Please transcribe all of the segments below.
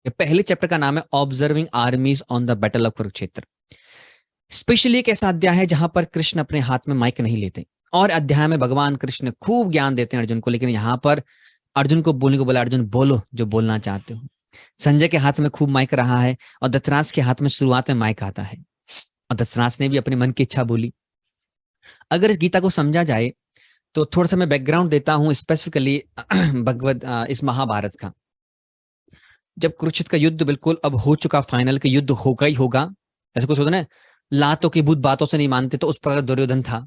ये पहले चैप्टर का नाम है observing आर्मीज on the battle of Kurukshetra. Specially एक ऐसा अध्याय है जहां पर कृष्ण अपने हाथ में माइक नहीं लेते, और अध्याय में भगवान कृष्ण खूब ज्ञान देते हैं अर्जुन को, लेकिन यहाँ पर अर्जुन को बोलने को बोला, अर्जुन बोलो जो बोलना चाहते हो। संजय के हाथ में खूब माइक रहा है और धृतराष्ट्र के हाथ में शुरुआत में माइक आता है, और धृतराष्ट्र ने भी अपने मन की इच्छा बोली। अगर इस गीता को समझा जाए तो थोड़ा सा मैं बैकग्राउंड देता हूं स्पेसिफिकली भगवत इस महाभारत का। जब कुरुक्षेत्र का युद्ध बिल्कुल अब हो चुका, फाइनल के युद्ध होगा ही होगा, ऐसे कुछ होता ना, लातों की भूत बातों से नहीं मानते, तो उस प्रकार दुर्योधन था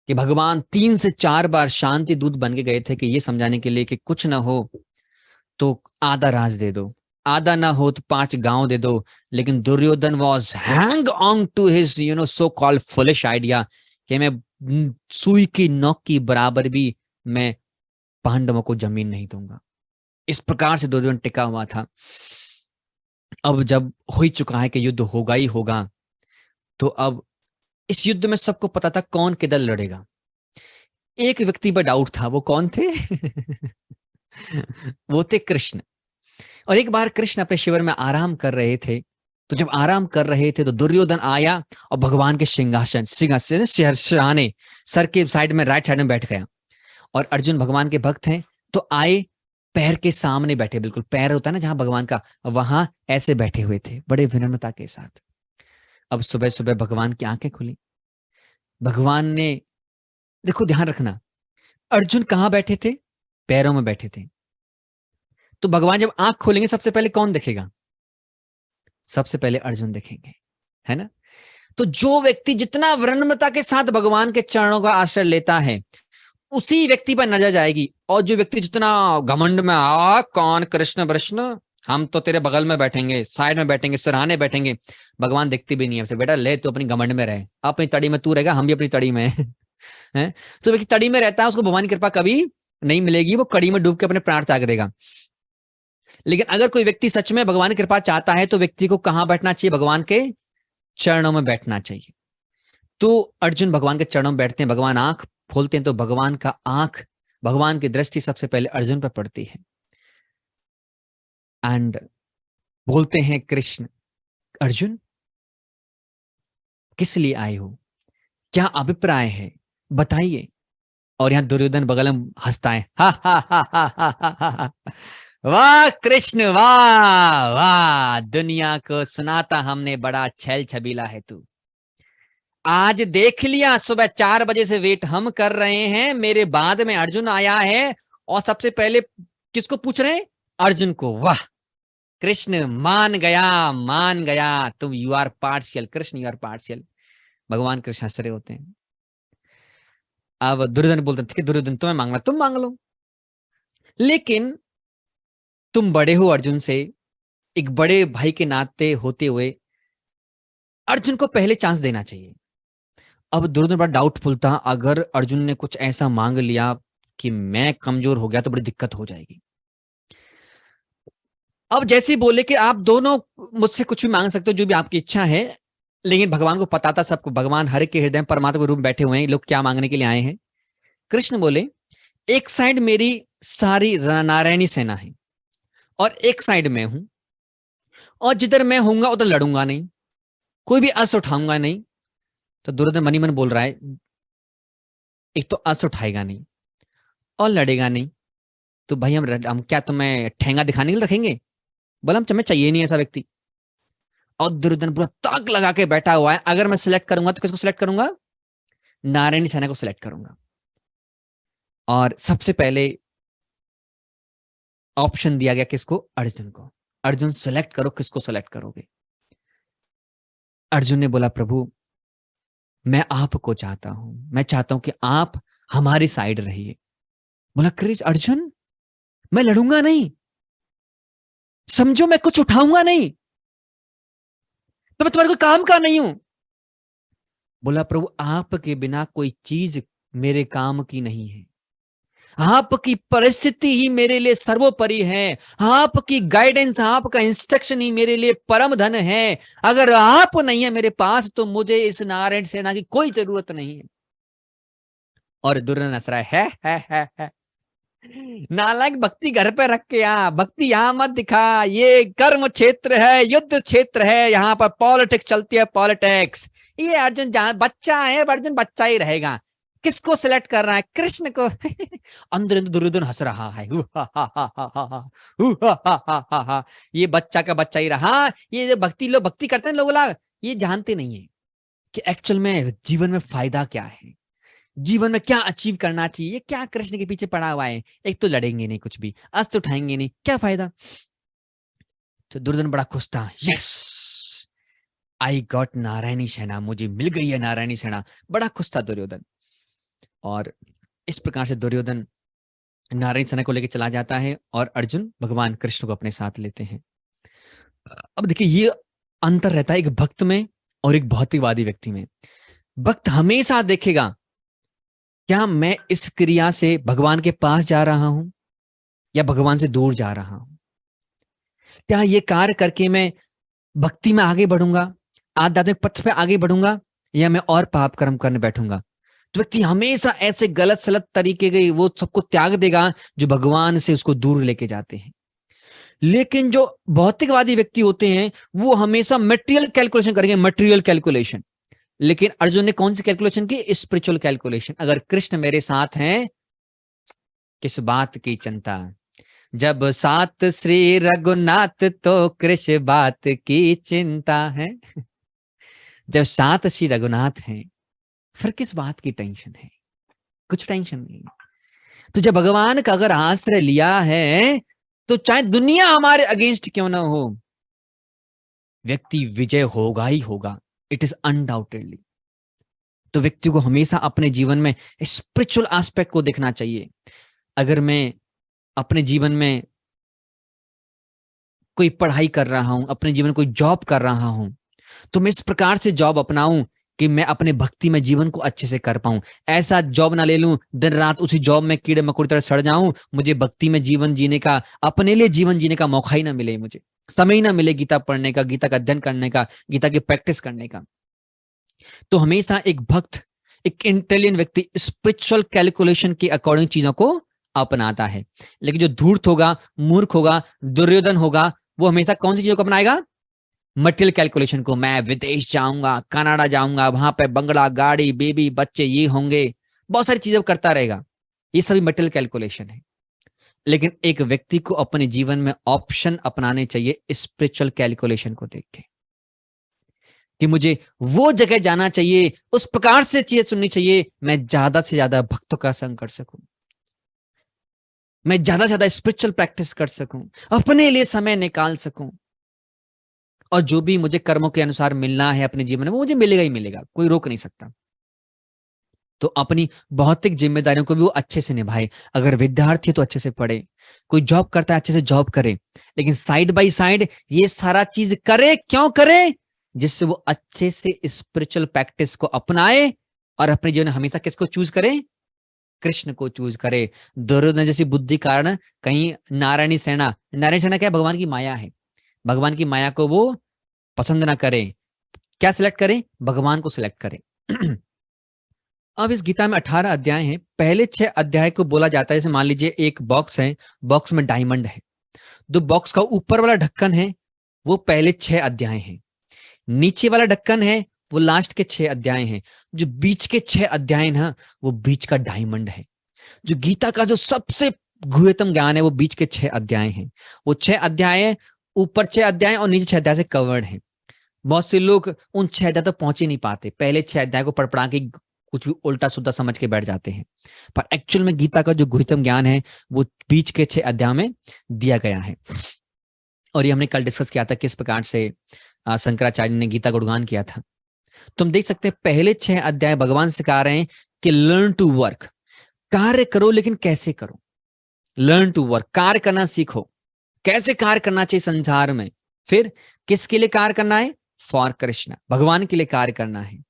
कि भगवान 3 से 4 बार शांति दूत बन के गए थे कि ये समझाने के लिए कि कुछ ना हो तो आधा राज दे दो, आधा ना हो तो 5 गांव दे दो। लेकिन Duryodhan was hang on to his so called foolish idea कि मैं सुई की नोक की बराबर भी मैं पांडवों को जमीन नहीं दूंगा। इस प्रकार से दुर्योधन टिका हुआ था। अब जब हो ही चुका है कि युद्ध होगा ही होगा, तो अब इस युद्ध में सबको पता था कौन किधर लड़ेगा। एक व्यक्ति पर डाउट था, वो कौन थे? वो थे कृष्ण। और एक बार कृष्ण अपने शिविर में आराम कर रहे थे, तो जब आराम कर रहे थे तो दुर्योधन आया और भगवान के सिंहासन सिरहाने सर के साइड में, राइट साइड में बैठ गया। और अर्जुन भगवान के भक्त हैं तो आए, पैर के सामने बैठे, बिल्कुल पैर होता है ना जहां भगवान का, वहां ऐसे बैठे हुए थे बड़े विनम्रता के साथ। अब सुबह सुबह भगवान की आंखें खुली। भगवान ने, देखो ध्यान रखना, अर्जुन कहां बैठे थे? पैरों में बैठे थे। तो भगवान जब आंख खोलेंगे सबसे पहले कौन दिखेगा? सबसे पहले अर्जुन दिखेंगे, है ना? तो जो व्यक्ति जितना विनम्रता के साथ भगवान के चरणों का आश्रय लेता है, उसी व्यक्ति पर नजर जाएगी। और जो व्यक्ति जितना घमंड में, कौन कृष्ण वृष्ण, हम तो तेरे बगल में बैठेंगे, साइड में बैठेंगे, सिरहाने बैठेंगे, भगवान दिखती भी नहीं है। बेटा ले, तू अपनी घमंड में रहे, अपनी तड़ी में तू रहेगा, हम भी अपनी तड़ी में है। तो व्यक्ति तड़ी में रहता है, उसको भगवान की कृपा कभी नहीं मिलेगी, वो कड़ी में डूब के अपने प्राण त्याग देगा। लेकिन अगर कोई व्यक्ति सच में भगवान की कृपा चाहता है तो व्यक्ति को कहां बैठना चाहिए? भगवान के चरणों में बैठना चाहिए। तो अर्जुन भगवान के चरणों में बैठते हैं, भगवान आंख खोलते हैं तो भगवान का आंख, भगवान की दृष्टि सबसे पहले अर्जुन पर पड़ती है। एंड बोलते हैं कृष्ण, अर्जुन किस लिए आए हो, क्या अभिप्राय है, बताइए। और यहां दुर्योधन बगल में हंसता है, हा हा हा हा हा हा हा। वाह कृष्ण, वाह वाह, दुनिया को सुनाता हमने बड़ा छैल छबीला है तू। आज देख लिया, सुबह 4 बजे से वेट हम कर रहे हैं, मेरे बाद में अर्जुन आया है और सबसे पहले किसको पूछ रहे हैं? अर्जुन को। वाह कृष्ण, मान गया मान गया, तुम you are partial Krishna, you are partial. भगवान कृष्ण हंस रहे होते हैं। अब दुर्योधन बोलते हैं, ठीक है दुर्योधन, तुम्हें मांगना तुम मांग लो, लेकिन तुम बड़े हो अर्जुन से, एक बड़े भाई के नाते होते हुए अर्जुन को पहले चांस देना चाहिए। अब दुर्योधन बड़ा डाउटफुल था, अगर अर्जुन ने कुछ ऐसा मांग लिया कि मैं कमजोर हो गया तो बड़ी दिक्कत हो जाएगी। अब जैसे ही बोले कि आप दोनों मुझसे कुछ भी मांग सकते हो, जो भी आपकी इच्छा है, लेकिन भगवान को पता था सबको, भगवान हर एक के हृदय में परमात्मा के रूप में बैठे हुए हैं, लोग क्या मांगने के लिए आए हैं। कृष्ण बोले, एक साइड मेरी सारी नारायणी सेना है और एक साइड मैं हूं, और जिधर मैं होऊंगा उधर लड़ूंगा नहीं, कोई भी अस्त्र उठाऊंगा नहीं। तो दुर्योधन मनी मन बोल रहा है, एक तो अस्त्र उठाएगा नहीं और लड़ेगा नहीं, तो भाई हम क्या तुम्हें ठेंगा दिखाने के लिए रखेंगे? बोला हम तुम्हें चाहिए नहीं ऐसा व्यक्ति। और दुर्योधन पूरा ताक लगा के बैठा हुआ है, अगर मैं सिलेक्ट करूंगा तो किसको सिलेक्ट करूंगा? नारायणी सेना को सिलेक्ट करूंगा। और सबसे पहले ऑप्शन दिया गया किसको? अर्जुन को। अर्जुन सेलेक्ट करो, किसको सेलेक्ट करोगे? अर्जुन ने बोला, प्रभु मैं आपको चाहता हूं, मैं चाहता हूं कि आप हमारी साइड रहिए। बोला कृष्ण, अर्जुन मैं लड़ूंगा नहीं, समझो मैं कुछ उठाऊंगा नहीं, तो मैं तुम्हारे को काम का नहीं हूं। बोला प्रभु आपके बिना कोई चीज मेरे काम की नहीं है, आपकी परिस्थिति ही मेरे लिए सर्वोपरि है, आपकी गाइडेंस, आपका इंस्ट्रक्शन ही मेरे लिए परम धन है। अगर आप नहीं है मेरे पास तो मुझे इस नारायण सेना की कोई जरूरत नहीं है। और दुर्योधन हंस रहा है। नालायक, भक्ति घर पे रख के आ, भक्ति यहाँ मत दिखा, ये कर्म क्षेत्र है, युद्ध क्षेत्र है, यहाँ पर पॉलिटिक्स चलती है, पॉलिटिक्स। ये अर्जुन जहां बच्चा है, अर्जुन बच्चा ही रहेगा। किसको सिलेक्ट कर रहा है? कृष्ण को। अंदर अंदर दुर्योधन हंस रहा है, ये बच्चा का बच्चा ही रहा। ये जो भक्ति लोग भक्ति करते हैं, लोग ये जानते नहीं है कि एक्चुअल में जीवन में फायदा क्या है, जीवन में क्या अचीव करना चाहिए, क्या कृष्ण के पीछे पड़ा हुआ है। एक तो लड़ेंगे नहीं कुछ भी, अस्त्र उठाएंगे नहीं, क्या फायदा। तो दुर्योधन बड़ा खुश था, यस आई गॉट नारायणी सेना, मुझे मिल गई है नारायणी सेना। बड़ा खुश था दुर्योधन। और इस प्रकार से दुर्योधन नारायण सेना को लेकर चला जाता है और अर्जुन भगवान कृष्ण को अपने साथ लेते हैं। अब देखिए, ये अंतर रहता है एक भक्त में और एक भौतिकवादी व्यक्ति में। भक्त हमेशा देखेगा, क्या मैं इस क्रिया से भगवान के पास जा रहा हूं या भगवान से दूर जा रहा हूं? क्या ये कार्य करके मैं भक्ति में आगे बढ़ूंगा, आध्यात्मिक पथ पे आगे बढ़ूंगा, या मैं और पाप कर्म करने बैठूंगा? तो व्यक्ति हमेशा ऐसे गलत सलत तरीके के वो सबको त्याग देगा जो भगवान से उसको दूर लेके जाते हैं। लेकिन जो भौतिकवादी व्यक्ति होते हैं वो हमेशा मटेरियल कैलकुलेशन करेंगे, मटेरियल कैलकुलेशन। लेकिन अर्जुन ने कौन सी कैलकुलेशन की? Spiritual calculation. अगर कृष्ण मेरे साथ हैं, किस बात की चिंता, जब साथ श्री रघुनाथ तो कृष्ण बात की चिंता है। जब साथ श्री रघुनाथ हैं, फिर किस बात की टेंशन है? कुछ टेंशन नहीं। तो जब भगवान का अगर आश्रय लिया है, तो चाहे दुनिया हमारे अगेंस्ट क्यों ना हो, व्यक्ति विजय होगा ही होगा, इट इज अनडाउटेडली। तो व्यक्ति को हमेशा अपने जीवन में स्पिरिचुअल एस्पेक्ट को देखना चाहिए। अगर मैं अपने जीवन में कोई पढ़ाई कर रहा हूं, अपने जीवन में कोई जॉब कर रहा हूं, तो मैं इस प्रकार से जॉब अपनाऊं कि मैं अपने भक्ति में जीवन को अच्छे से कर पाऊं। ऐसा जॉब ना ले लूं दिन रात उसी जॉब में कीड़े मकोड़े तरह सड़ जाऊं, मुझे भक्ति में जीवन जीने का, अपने लिए जीवन जीने का मौका ही ना मिले, मुझे समय ही ना मिले गीता पढ़ने का, गीता का अध्ययन करने का, गीता की प्रैक्टिस करने का। तो हमेशा एक भक्त, एक इंटेलिजेंट व्यक्ति स्पिरिचुअल कैलकुलेशन के अकॉर्डिंग चीजों को अपनाता है। लेकिन जो धूर्त होगा, मूर्ख होगा, दुर्योधन होगा, वो हमेशा कौन सी चीजों को अपनाएगा? मटेरियल कैलकुलेशन को। मैं विदेश जाऊंगा, कनाडा जाऊंगा, वहां पे बंगला, गाड़ी, बेबी, बच्चे ये होंगे, बहुत सारी चीजें करता रहेगा। ये सभी मटेरियल कैलकुलेशन है। लेकिन एक व्यक्ति को अपने जीवन में ऑप्शन अपनाने चाहिए स्पिरिचुअल कैलकुलेशन को देख के, कि मुझे वो जगह जाना चाहिए, उस प्रकार से चीजें सुननी चाहिए, मैं ज्यादा से ज्यादा भक्तों का संग कर सकूं, मैं ज्यादा से ज्यादा स्पिरिचुअल प्रैक्टिस कर सकूं, अपने लिए समय निकाल सकूं, और जो भी मुझे कर्मों के अनुसार मिलना है अपने जीवन में, वो मुझे मिलेगा ही मिलेगा, कोई रोक नहीं सकता। तो अपनी भौतिक जिम्मेदारियों को भी वो अच्छे से निभाए। अगर विद्यार्थी है तो अच्छे से पढ़े, कोई जॉब करता है अच्छे से जॉब करे, लेकिन साइड बाय साइड ये सारा चीज करे। क्यों करे? जिससे वो अच्छे से स्पिरिचुअल प्रैक्टिस को अपनाए और अपने जीवन में हमेशा किसको चूज करे? कृष्ण को चूज करे। दुर्योधन जैसी बुद्धि कारण कहीं नारायणी सेना, नारायणी सेना क्या है? भगवान की माया है। भगवान की माया को वो पसंद ना करे, क्या सिलेक्ट करें? भगवान को सिलेक्ट करें। अब इस गीता में 18 अध्याय हैं। पहले 6 अध्याय को बोला जाता है, जैसे मान लीजिए एक बॉक्स है, बॉक्स में डायमंड है, जो बॉक्स का ऊपर वाला ढक्कन है वो पहले 6 अध्याय हैं, नीचे वाला ढक्कन है वो लास्ट के 6 अध्याय हैं, जो बीच के 6 अध्याय ना वो बीच का डायमंड है। जो गीता का जो सबसे गुह्यतम ज्ञान है वो बीच के 6 अध्याय हैं। वो 6 अध्याय ऊपर 6 अध्याय और नीचे 6 अध्याय से कवर्ड है। बहुत से लोग उन 6 अध्याय तक पहुंच ही नहीं पाते, पहले 6 अध्याय को पढ़ पढ़ा के कुछ भी उल्टा सुद्धा समझ के बैठ जाते हैं। पर एक्चुअल में गीता का जो गुह्यतम ज्ञान है वो बीच के 6 अध्याय में दिया गया है। और ये हमने कल डिस्कस किया था किस प्रकार से शंकराचार्य ने गीता का गुणगान किया था। तुम देख सकते हैं पहले 6 अध्याय भगवान सिखा रहे हैं कि लर्न टू वर्क, कार्य करो, लेकिन कैसे करो? लर्न टू वर्क, कार्य करना सीखो, कैसे कार्य करना चाहिए संसार में। फिर किसके लिए कार्य करना है? फॉर कृष्ण, भगवान के लिए कार्य करना है।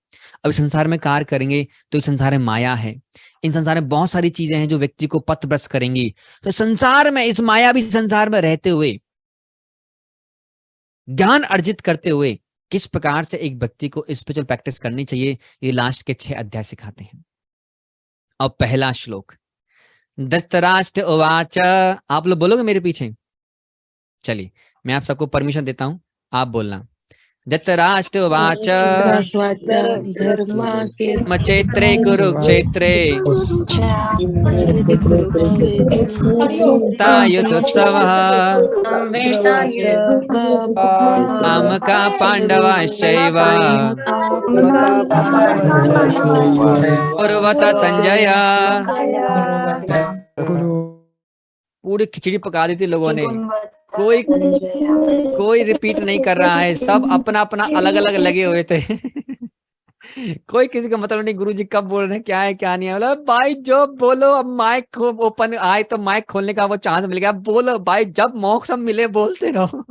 अब संसार में कार्य करेंगे तो इस संसार में माया है, इन संसार में बहुत सारी चीजें हैं जो व्यक्ति को पथभ्रष्ट करेंगी। तो संसार में, इस मायावी संसार में रहते हुए, ज्ञान अर्जित करते हुए किस प्रकार से एक व्यक्ति को स्पिरिचुअल प्रैक्टिस करनी चाहिए, ये लास्ट के 6 अध्याय सिखाते हैं। अब पहला श्लोक, धृतराष्ट्र उवाच, आप लोग बोलोगे मेरे पीछे? चलिए मैं आप सबको परमिशन देता हूँ, आप बोलना। धृतराष्ट्र उवाच क्षेत्रे कुरुक्षेत्रे युद्धोत्सवः मामका पांडवाश्चैव कुर्वत संजय। पूरी खिचड़ी पका दी थी लोगों ने, कोई कोई रिपीट नहीं कर रहा है, सब अपना अपना अलग अलग लगे हुए थे। कोई किसी का मतलब नहीं, गुरुजी कब बोल रहे हैं, क्या है क्या नहीं है। बोला भाई जो बोलो, अब माइक ओपन आए तो माइक खोलने का वो चांस मिल गया, बोलो भाई, जब मौका मिले बोलते रहो।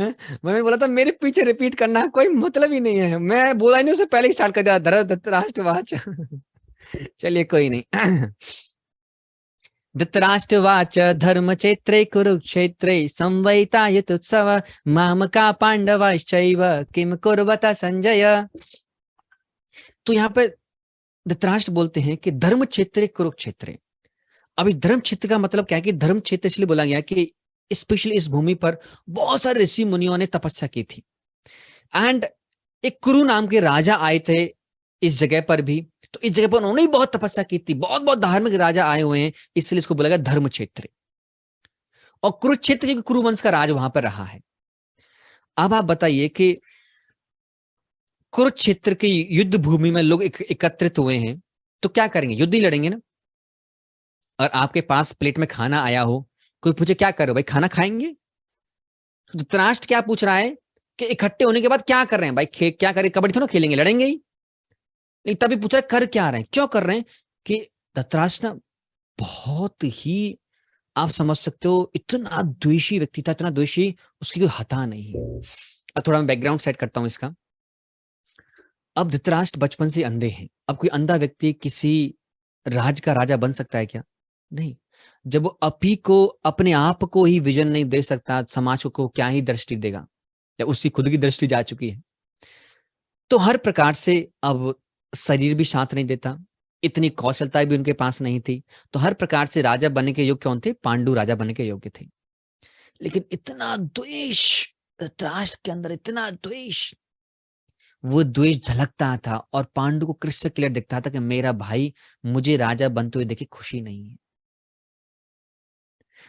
हैं? मैंने बोला था मेरे पीछे रिपीट करना कोई मतलब ही नहीं है, मैं बोला ही नहीं, उससे पहले ही स्टार्ट कर दिया, धृतराष्ट्रवाच। चलिए कोई नहीं। धृतराष्ट्रवाच धर्मक्षेत्रे कुरुक्षेत्रे संवैतायुत्सव मामका पांडवाश्चैव किम कुर्वत संजय। तो यहाँ पे धृतराष्ट्र बोलते हैं कि धर्म क्षेत्र कुरुक्षेत्र। अब इस धर्म क्षेत्र का मतलब क्या है कि धर्म क्षेत्र इसलिए बोला गया कि स्पेशली इस भूमि पर बहुत सारे ऋषि मुनियों ने तपस्या की थी, एंड एक कुरु नाम के राजा आए थे इस जगह पर भी, तो इस जगह पर उन्होंने ही बहुत तपस्या की थी, बहुत बहुत धार्मिक राजा आए हुए हैं, इसलिए इसको बोला गया धर्म क्षेत्र। और कुरुक्षेत्र के कुरुवंश का राज वहां पर रहा है। अब आप बताइए कि कुरुक्षेत्र की युद्ध भूमि में लोग एकत्रित हुए हैं, तो क्या करेंगे? युद्ध ही लड़ेंगे ना। और आपके पास प्लेट में खाना आया हो, कोई पूछे क्या करो भाई, खाना खाएंगे? तो धृतराष्ट्र क्या पूछ रहा है कि इकट्ठे होने के बाद क्या कर रहे हैं भाई, क्या करें, कबड्डी थोड़ा खेलेंगे, लड़ेंगे ही नहीं। तभी पूछ रहे कर क्या रहे हैं, क्यों कर रहे हैं? कि धृतराष्ट्र ना बहुत ही, आप समझ सकते हो, इतना द्वेषी व्यक्ति था, इतना द्वेषी, उसकी कोई हता नहीं। अब थोड़ा मैं बैकग्राउंड सेट करता हूं इसका। अब धृतराष्ट्र बचपन से अंधे हैं। अब कोई अंधा व्यक्ति किसी राज का राजा बन सकता है क्या? नहीं। जब वो अपी को, अपने आप को ही विजन नहीं दे सकता, समाज को क्या ही दृष्टि देगा, या उसकी खुद की दृष्टि जा चुकी है। तो हर प्रकार से अब शरीर भी साथ नहीं देता, इतनी कौशलता भी उनके पास नहीं थी, तो हर प्रकार से राजा बनने के योग्य कौन थे? पांडु राजा बनने के योग्य थे। लेकिन इतना द्वेष धृतराष्ट्र के अंदर, इतना द्वेष, वो द्वेष झलकता था, और पांडु को क्रिस्टल क्लियर दिखता था कि मेरा भाई मुझे राजा बनते हुए देखे खुशी नहीं है।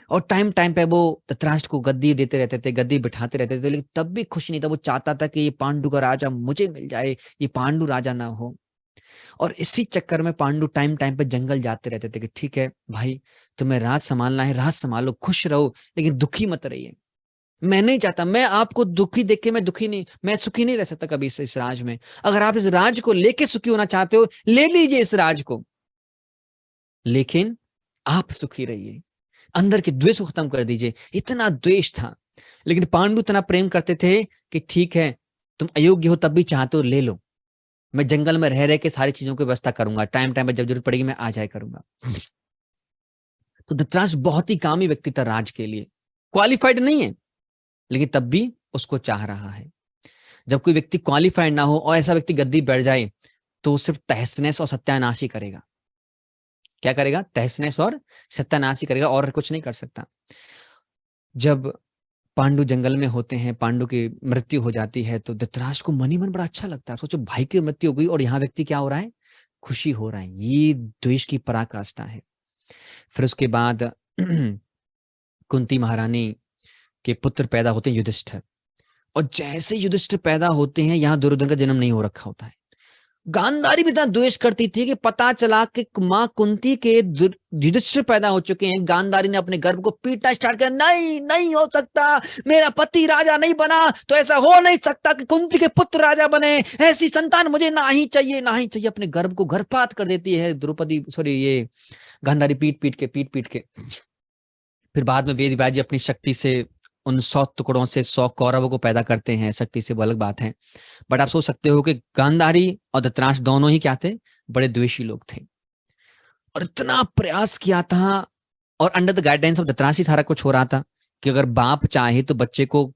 और टाइम टाइम पे वो धृतराष्ट्र को गद्दी देते रहते थे, गद्दी बिठाते रहते थे, लेकिन तब भी खुश नहीं था। वो चाहता था कि ये पांडु का राजा मुझे मिल जाए, ये पांडु राजा ना हो। और इसी चक्कर में पांडु टाइम टाइम पे जंगल जाते रहते थे कि ठीक है भाई, तुम्हें राज संभालना है, राज संभालो, खुश रहो, लेकिन दुखी मत रहिए। मैं नहीं चाहता, मैं आपको दुखी देख के मैं दुखी नहीं, मैं सुखी नहीं रह सकता कभी इस राज में। अगर आप इस राज को लेके सुखी होना चाहते हो, ले लीजिए इस राज को, लेकिन आप सुखी रहिए, अंदर के द्वेष को खत्म कर दीजिए। इतना द्वेष था, लेकिन पांडु इतना प्रेम करते थे कि ठीक है, तुम अयोग्य हो तब भी चाहते हो, ले लो, मैं जंगल में रह के सारी चीजों की व्यवस्था करूंगा, टाइम टाइम पर जब जरूरत पड़ेगी मैं आ जाया करूंगा। तो धृतराष्ट्र बहुत ही कामी व्यक्ति था, राज के लिए क्वालिफाइड नहीं है, लेकिन तब भी उसको चाह रहा है। जब कोई व्यक्ति क्वालिफाइड ना हो और ऐसा व्यक्ति गद्दी बैठ जाए, तो सिर्फ तहस-नहस और सत्यानाश ही करेगा। क्या करेगा? तहस-नहस और सत्यानाश ही करेगा, और कुछ नहीं कर सकता। जब पांडु जंगल में होते हैं, पांडु की मृत्यु हो जाती है, तो धृतराष्ट्र को मन ही मन बड़ा अच्छा लगता है। सोचो भाई की मृत्यु हो गई और यहाँ व्यक्ति क्या हो रहा है? खुशी हो रहा है। ये द्वेष की पराकाष्ठा है। फिर उसके बाद कुंती महारानी के पुत्र पैदा होते हैं युधिष्ठिर, और जैसे युधिष्ठिर पैदा होते हैं, यहाँ दुर्योधन का जन्म नहीं हो रखा होता है। गांधारी भी इतना द्वेष करती थी कि पता चला कि मां कुंती के युधिष्ठिर पैदा हो चुके हैं, गांधारी ने अपने गर्भ को पीटना स्टार्ट किया, नहीं नहीं हो सकता, मेरा पति राजा नहीं बना तो ऐसा हो नहीं सकता कि कुंती के पुत्र राजा बने, ऐसी संतान मुझे ना ही चाहिए, ना ही चाहिए। अपने गर्भ को गर्भपात कर देती है द्रौपदी, सॉरी ये गांधारी, पीट पीट के। फिर बाद में वेद व्यास जी अपनी शक्ति से उन 100 टुकड़ों से 100 कौरवों को पैदा करते हैं, शक्ति से, वो अलग बात है। बट आप सोच सकते हो कि गांधारी और धृतराष्ट्र दोनों ही क्या थे? बड़े द्वेषी लोग थे, और इतना प्रयास किया था, और under the guidance of Dhritarashtra सारा कुछ हो रहा था कि अगर बाप चाहे तो बच्चे को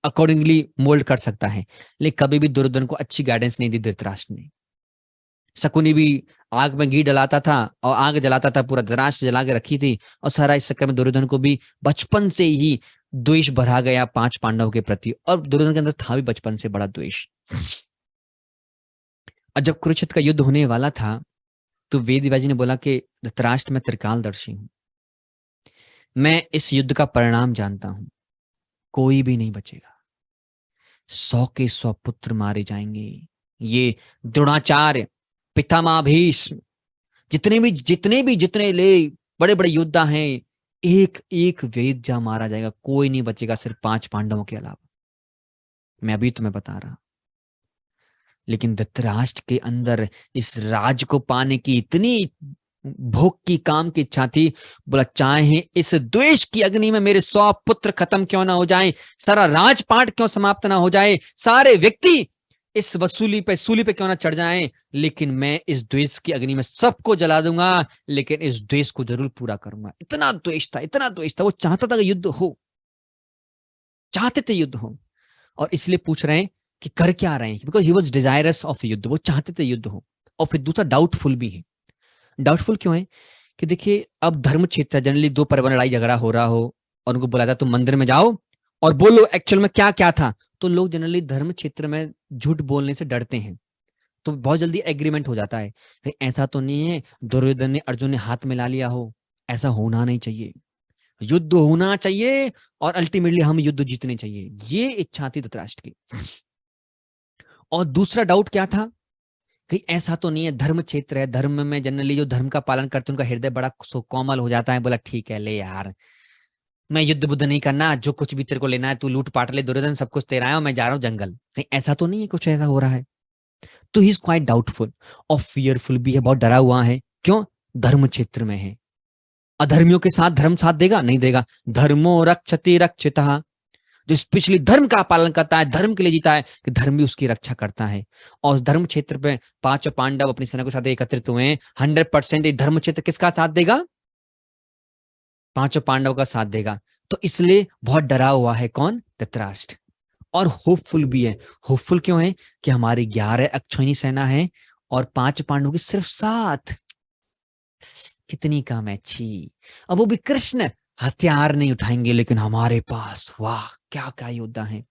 अकॉर्डिंगली मोल्ड कर सकता है, लेकिन कभी भी दुर्योधन को अच्छी गाइडेंस नहीं दी धृतराष्ट्र ने। शकुनी भी आग में घी डलाता था और आग जलाता था, पूरा धराश जला के रखी थी, और सारा इस चक्कर में दुर्योधन को भी बचपन से ही द्वेष भरा गया 5 पांडवों के प्रति, और दुर्योधन के अंदर था भी बचपन से बड़ा द्वेष। और जब कुरुक्षेत्र का युद्ध होने वाला था तो वेद व्यास जी ने बोला कि धृतराष्ट्र मैं त्रिकालदर्शी हूं, मैं इस युद्ध का परिणाम जानता हूं, कोई भी नहीं बचेगा, 100 के 100 पुत्र मारे जाएंगे। ये द्रोणाचार्य, पितामह भीष्म, जितने ले बड़े बड़े योद्धा हैं, एक एक वेद जा मारा जाएगा, कोई नहीं बचेगा सिर्फ 5 पांडवों के अलावा। मैं अभी तुम्हें बता रहा। लेकिन धृतराष्ट्र के अंदर इस राज को पाने की इतनी भोग की काम की इच्छा थी, बोला चाहे इस द्वेष की अग्नि में मेरे 100 पुत्र खत्म क्यों ना हो जाएं, सारा राजपाट क्यों समाप्त ना हो जाए, सारे व्यक्ति इस सूली पे क्यों ना चढ़ जाएं, लेकिन मैं इस द्वेष की अग्नि में सबको जला दूंगा, लेकिन इस द्वेष को जरूर पूरा करूंगा। इतना द्वेष था, इतना द्वेष था, वो चाहता था कि युद्ध हो, चाहते थे युद्ध हो। और इसलिए पूछ रहे हैं कि कर क्या रहे हैं, because he was desirous of युद्ध, वो चाहते थे युद्ध हो। और फिर दूसरा डाउटफुल भी है। डाउटफुल क्यों है कि देखिए अब धर्म क्षेत्र है, जनरली 2 परिवार लड़ाई झगड़ा हो रहा हो और उनको बुलाया तुम मंदिर में जाओ और बोलो एक्चुअल में क्या क्या था, तो लोग जनरली धर्म क्षेत्र में झूठ बोलने से डरते हैं, तो बहुत जल्दी एग्रीमेंट हो जाता है। कहीं ऐसा तो नहीं है दुर्योधन ने अर्जुन ने हाथ मिला लिया हो, ऐसा होना नहीं चाहिए, युद्ध होना चाहिए और अल्टीमेटली हम युद्ध जीतने चाहिए, ये इच्छा थी धृतराष्ट्र की। और दूसरा डाउट क्या था, कहीं ऐसा तो नहीं है धर्म क्षेत्र है, धर्म में जनरली जो धर्म का पालन करते हैं उनका हृदय बड़ा कोमल हो जाता है, बोला ठीक है ले यार, मैं युद्ध बुद्ध नहीं करना, जो कुछ भी तेरे को लेना है तू लूट पाट ले दुर्योधन, सब कुछ तेरा है और मैं जा रहा हूँ जंगल। कहीं ऐसा तो नहीं है कुछ ऐसा हो रहा है, तो ही इज क्वाइट डाउटफुल और फियरफुल भी है, बहुत डरा हुआ है। क्यों? धर्म क्षेत्र में है, अधर्मियों के साथ धर्म साथ देगा नहीं देगा, धर्मो रक्षति रक्षितः, जो स्पेशली धर्म का पालन करता है, धर्म के लिए जीता है, कि धर्म भी उसकी रक्षा करता है। और उस धर्म क्षेत्र पे 5 पांडव अपनी सेना के साथ एकत्रित हुए, 100% धर्म क्षेत्र किसका साथ देगा? 5 पांडव का साथ देगा। तो इसलिए बहुत डरा हुआ है कौन? धृतराष्ट्र। और होपफुल भी है। होपफुल क्यों है? कि हमारी 11 अक्षौहिणी सेना है और 5 पांडवों की सिर्फ 7, कितनी कम है, छी। अब वो भी कृष्ण हथियार नहीं उठाएंगे, लेकिन हमारे पास वाह क्या क्या योद्धा है।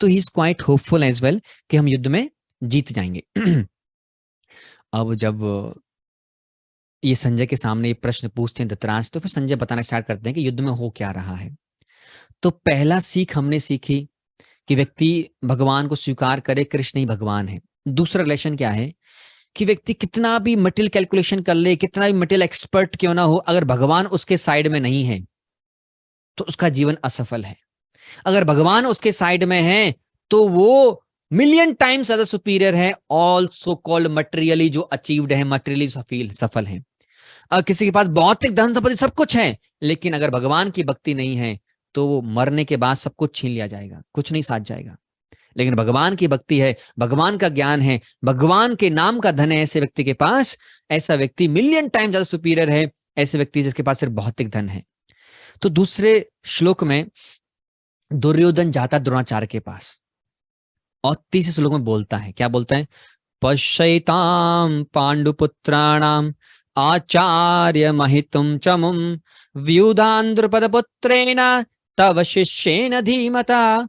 तो he is quite hopeful as well कि हम युद्ध में जीत जाएंगे। अब जब ये संजय के सामने ये प्रश्न पूछते हैं धृतराष्ट्र, तो फिर संजय बताना स्टार्ट करते हैं कि युद्ध में हो क्या रहा है। तो पहला सीख हमने सीखी कि व्यक्ति भगवान को स्वीकार करे, कृष्ण ही भगवान है। दूसरा रिलेशन क्या है कि व्यक्ति कितना भी मटेरियल कैलकुलेशन कर ले, कितना भी मटेरियल एक्सपर्ट क्यों ना हो, अगर भगवान उसके साइड में नहीं है तो उसका जीवन असफल है। अगर भगवान उसके साइड में है तो वो मिलियन टाइम्स ज्यादा सुपीरियर है, ऑल सो कॉल्ड मटेरियली जो अचीव्ड है, मटेरियली सफल है। अगर किसी के पास भौतिक धन संपत्ति सब कुछ है, लेकिन अगर भगवान की भक्ति नहीं है तो वो मरने के बाद सब कुछ छीन लिया जाएगा, कुछ नहीं साथ जाएगा। लेकिन भगवान की भक्ति है, भगवान का ज्ञान है, भगवान के नाम का धन है ऐसे व्यक्ति के पास, ऐसा व्यक्ति मिलियन टाइम ज्यादा सुपीरियर है ऐसे व्यक्ति जिसके पास सिर्फ भौतिक धन है। तो दूसरे श्लोक में दुर्योधन जाता द्रोणाचार्य के पास और तीसरे श्लोक में बोलता है, क्या बोलता है? पश्यताम पांडुपुत्राणाम आचार्य महितुम चमुम व्युधान द्रुपद पुत्रेण तव शिष्येन धीमता।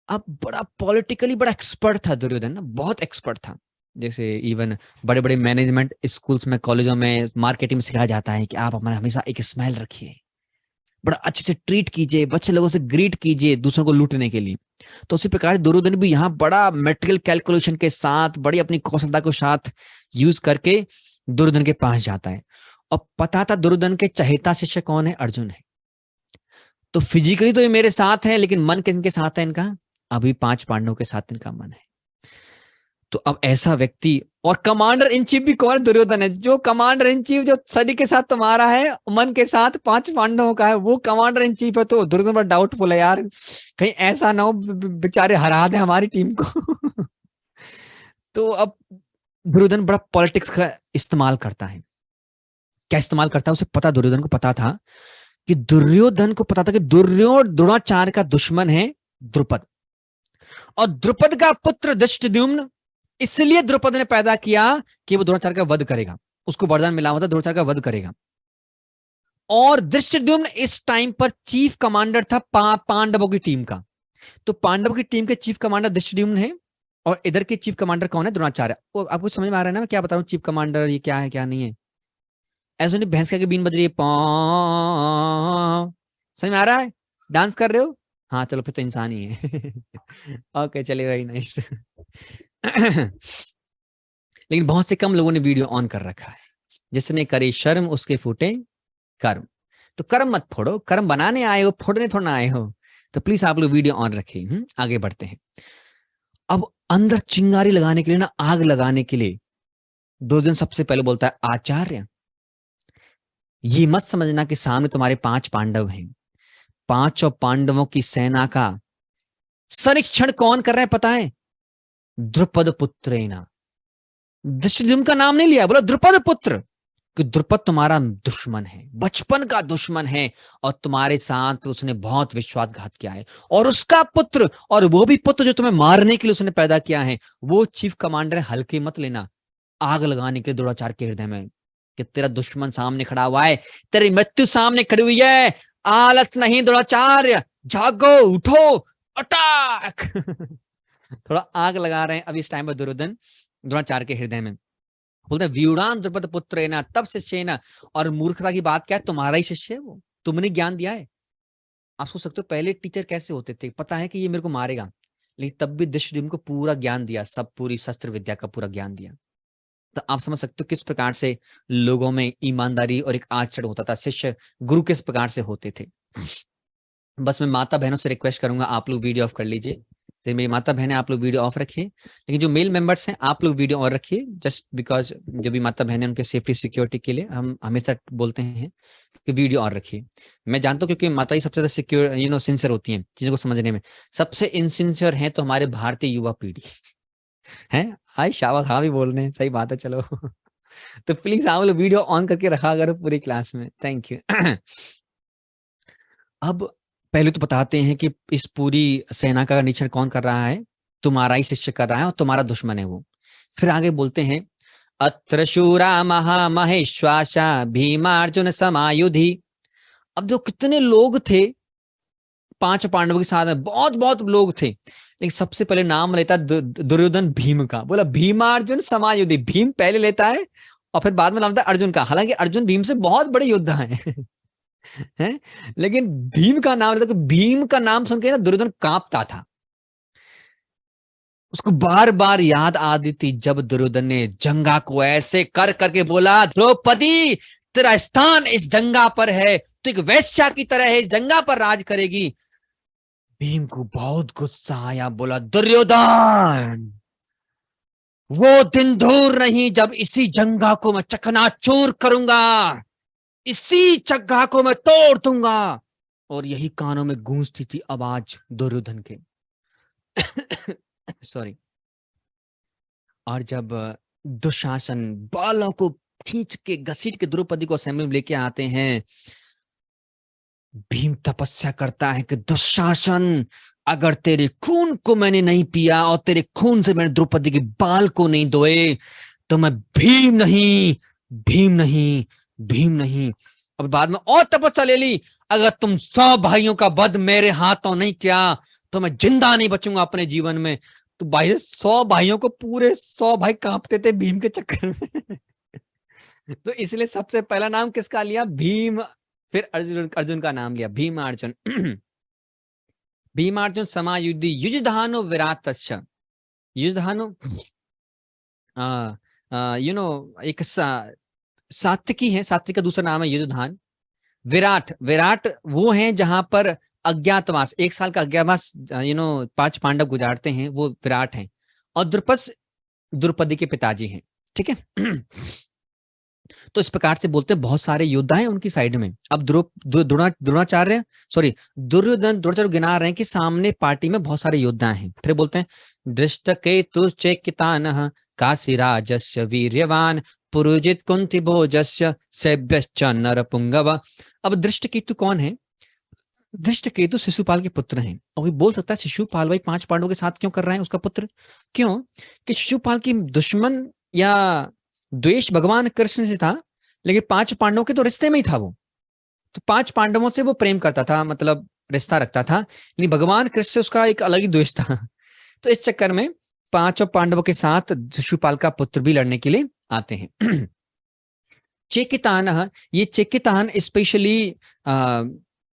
अब बड़ा पॉलिटिकली बड़ा एक्सपर्ट था दुर्योधन ना, बहुत एक्सपर्ट था। जैसे इवन बड़े बड़े मैनेजमेंट स्कूल्स में, कॉलेजों में, मार्केटिंग में सिखाया जाता है कि आप अपना हमेशा एक स्माइल रखिए, बड़ा अच्छे से ट्रीट कीजिए, बच्चे लोगों से ग्रीट कीजिए दूसरों को लूटने के लिए। तो उसी प्रकार दुर्योधन भी यहाँ बड़ा मेटेरियल कैलकुलेशन के साथ, बड़ी अपनी कौशलता को साथ यूज करके दुर्योधन के पास जाता है। और पता था दुर्योधन के चहेता शिष्य कौन है? अर्जुन है। तो फिजिकली तो ये मेरे साथ है, लेकिन मन किनके साथ है इनका? अभी 5 पांडवों के साथ इनका मन है। तो अब ऐसा व्यक्ति, और कमांडर इन चीफ भी कौन? दुर्योधन है। जो कमांडर इन चीफ जो शरीर के साथ तुम्हारा है, मन के साथ 5 पांडवों का है, वो कमांडर इन चीफ है। तो दुर्योधन बड़ा डाउटफुल है यार, कहीं ऐसा ना हो बेचारे हरा दे हमारी टीम को। तो अब दुर्योधन बड़ा पॉलिटिक्स का इस्तेमाल करता है। क्या इस्तेमाल करता है? उसे पता, दुर्योधन को पता था कि द्रोणाचार्य का दुश्मन है द्रुपद, और द्रुपद का पुत्र धृष्टद्युम्न इसलिए द्रौपदी ने पैदा किया कि वो द्रोणाचार्य का वध करेगा, उसको वरदान मिला हुआ था द्रोणाचार्य का वध करेगा। और धृष्टद्युम्न इस टाइम पर चीफ कमांडर था पांडवों की टीम का। तो पांडव की टीम के चीफ कमांडर धृष्टद्युम्न है और इधर के चीफ कमांडर कौन है? द्रोणाचार्य। आपको समझ में आ रहा है ना मैं क्या बता रहा हूँ? चीफ कमांडर ये क्या है क्या नहीं है? ऐसे नहीं भैंस के बीन बज रही है, समझ में आ रहा है? डांस कर रहे हो? हाँ चलो फिर तो इंसान ही है। ओके चलिए, वेरी नाइस। लेकिन बहुत से कम लोगों ने वीडियो ऑन कर रखा है। जिसने करे शर्म उसके फूटे कर्म। तो कर्म मत फोड़ो, कर्म बनाने आए हो, फोड़ने थोड़ा ना आए हो। तो प्लीज आप लोग वीडियो ऑन रखिए। आगे बढ़ते हैं। अब अंदर चिंगारी लगाने के लिए ना, आग लगाने के लिए दुर्योधन सबसे पहले बोलता है आचार्य, ये मत समझना कि सामने तुम्हारे 5 पांडव हैं। 5 पांडवों की सेना का संरक्षण कौन कर रहा है पता है? द्रुपद पुत्रेना। धृष्टद्युम्न का नाम नहीं लिया, बोला द्रुपद पुत्र। कि द्रुपद तुम्हारा दुश्मन है, बचपन का दुश्मन है, और तुम्हारे साथ उसने बहुत विश्वासघात किया है। और उसका पुत्र, और वो भी पुत्र जो तुम्हें मारने के लिए उसने पैदा किया है, वो चीफ कमांडर है। हल्के मत लेना। आग लगाने के लिए द्रोणाचार्य के हृदय में कि तेरा दुश्मन सामने खड़ा हुआ है, तेरी मृत्यु सामने खड़ी हुई है। आलस नहीं द्रोणाचार्य, जागो, उठो, अटैक। थोड़ा आग लगा रहे हैं अब इस टाइम पर दुर्योधन द्रोणाचार्य के हृदय में। बोलते व्यूढ़ान द्रुपद पुत्र है ना, तब शिष्य ना। और मूर्खता की बात क्या है? तुम्हारा ही शिष्य है वो, तुमने ज्ञान दिया है। आप सोच सकते हो पहले टीचर कैसे होते थे? पता है कि ये मेरे को मारेगा, लेकिन तब भी धृष्टद्युम्न को पूरा ज्ञान दिया, सब पूरी शस्त्र विद्या का पूरा ज्ञान दिया। तो आप समझ सकते हो किस प्रकार से लोगों में ईमानदारी और एक आचरण होता था, शिष्य गुरु किस प्रकार से होते थे। बस मैं माता बहनों से रिक्वेस्ट करूंगा, आप लोग वीडियो ऑफ कर लीजिए। तो मेरी माता बहन है, आप लोग वीडियो ऑफ रखिए। लेकिन जो मेल मेंबर्स हैं आप लोग वीडियो ऑन रखिए, जस्ट बिकॉज जो भी माता बहन है उनके सेफ्टी सिक्योरिटी के लिए हम हमेशा बोलते हैं कि वीडियो ऑन रखिए। मैं जानता हूँ क्योंकि माता ही सबसे ज्यादा सिक्योर सिंसियर होती हैं चीजों को समझने में। सबसे इनसिंसियर है तो हमारे भारतीय युवा पीढ़ी है। हाय शाबाश, हाँ भी बोल रहे हैं, सही बात है। चलो। तो प्लीज आप लोग वीडियो ऑन करके रखा करो पूरी क्लास में, थैंक यू। अब पहले तो बताते हैं कि इस पूरी सेना का निरीक्षण कौन कर रहा है? तुम्हारा ही शिष्य कर रहा है और तुम्हारा दुश्मन है वो। फिर आगे बोलते हैं अत्र शूरा महामहेश्वासा भीमार्जुन समायुधि। अब जो कितने लोग थे 5 पांडवों के साथ में, बहुत बहुत लोग थे, लेकिन सबसे पहले नाम लेता दुर्योधन भीम का। बोला भीमार्जुन समायुधि। भीम पहले लेता है और फिर बाद में नाम लेता है अर्जुन का। हालांकि अर्जुन भीम से बहुत बड़े योद्धा हैं। हैं? लेकिन भीम का नाम लेता, भीम का नाम सुन के ना दुर्योधन कांपता था। उसको बार बार याद आती थी जब दुर्योधन ने जंगा को ऐसे कर करके बोला द्रौपदी तेरा स्थान इस जंगा पर है, तो एक वैश्या की तरह है, इस जंगा पर राज करेगी। भीम को बहुत गुस्सा आया, बोला दुर्योधन वो दिन दूर नहीं जब इसी जंगा को मैं चकनाचूर करूंगा, इसी जंगा को मैं तोड़ दूंगा। और यही कानों में गूंजती थी आवाज दुर्योधन के। सॉरी। और जब दुशासन बालों को खींच के घसीट के द्रौपदी को असेंबली में लेके आते हैं, भीम तपस्या करता है कि दुशासन अगर तेरे खून को मैंने नहीं पिया और तेरे खून से मैंने द्रौपदी के बाल को नहीं धोए तो मैं भीम नहीं, भीम नहीं, भीम नहीं। अब बाद में और तपस्या ले ली, अगर तुम 100 भाइयों का वध मेरे हाथों नहीं किया तो मैं जिंदा नहीं बचूंगा अपने जीवन में। तो भाई 100 भाइयों को पूरे 100 भाई कांपते थे भीम के चक्कर में। तो इसलिए सबसे पहला नाम किसका लिया? भीम। फिर अर्जुन, अर्जुन का नाम लिया भीमार्जुन। भीमार्जुन समायुद्धि युजधानो विराटस्य। युजधानो एक सात्विकी है, सात्विक का दूसरा नाम है युजधान। विराट, विराट वो है जहां पर अज्ञातवास, 1 साल का अज्ञातवास 5 पांडव गुजारते हैं, वो विराट हैं। और द्रुपद द्रौपदी के पिताजी हैं। ठीक है। तो इस प्रकार से बोलते हैं बहुत सारे योद्धा हैं उनकी साइड में। अब द्रोणाचार्य सॉरी दुर्योधन द्रोणाचार्य गिना रहे हैं कि सामने पार्टी में बहुत सारे योद्धा हैं। फिर बोलते हैं दृष्ट केतु चेकितानः काशीराजस्य वीर्यवान पुरुजित कुंती भोजस्य सैभ्यश्च नरपुंगव। अब दृष्ट केतु कौन है? धृष्टकेतु शिशुपाल के पुत्र हैं। और कोई बोल सकता है शिशुपाल भाई 5 पांडवों के साथ क्यों कर रहा है उसका पुत्र? क्यों? कि शिशुपाल की दुश्मन या द्वेष भगवान कृष्ण से था, लेकिन 5 पांडवों के तो रिश्ते में ही था वो। तो 5 पांडवों से वो प्रेम करता था, मतलब रिश्ता रखता था, लेकिन भगवान कृष्ण से उसका एक अलग ही द्वेष था। तो इस चक्कर में 5 पांडवों के साथ शिशुपाल का पुत्र भी लड़ने के लिए आते हैं। चेकितान, ये चेकितान स्पेशली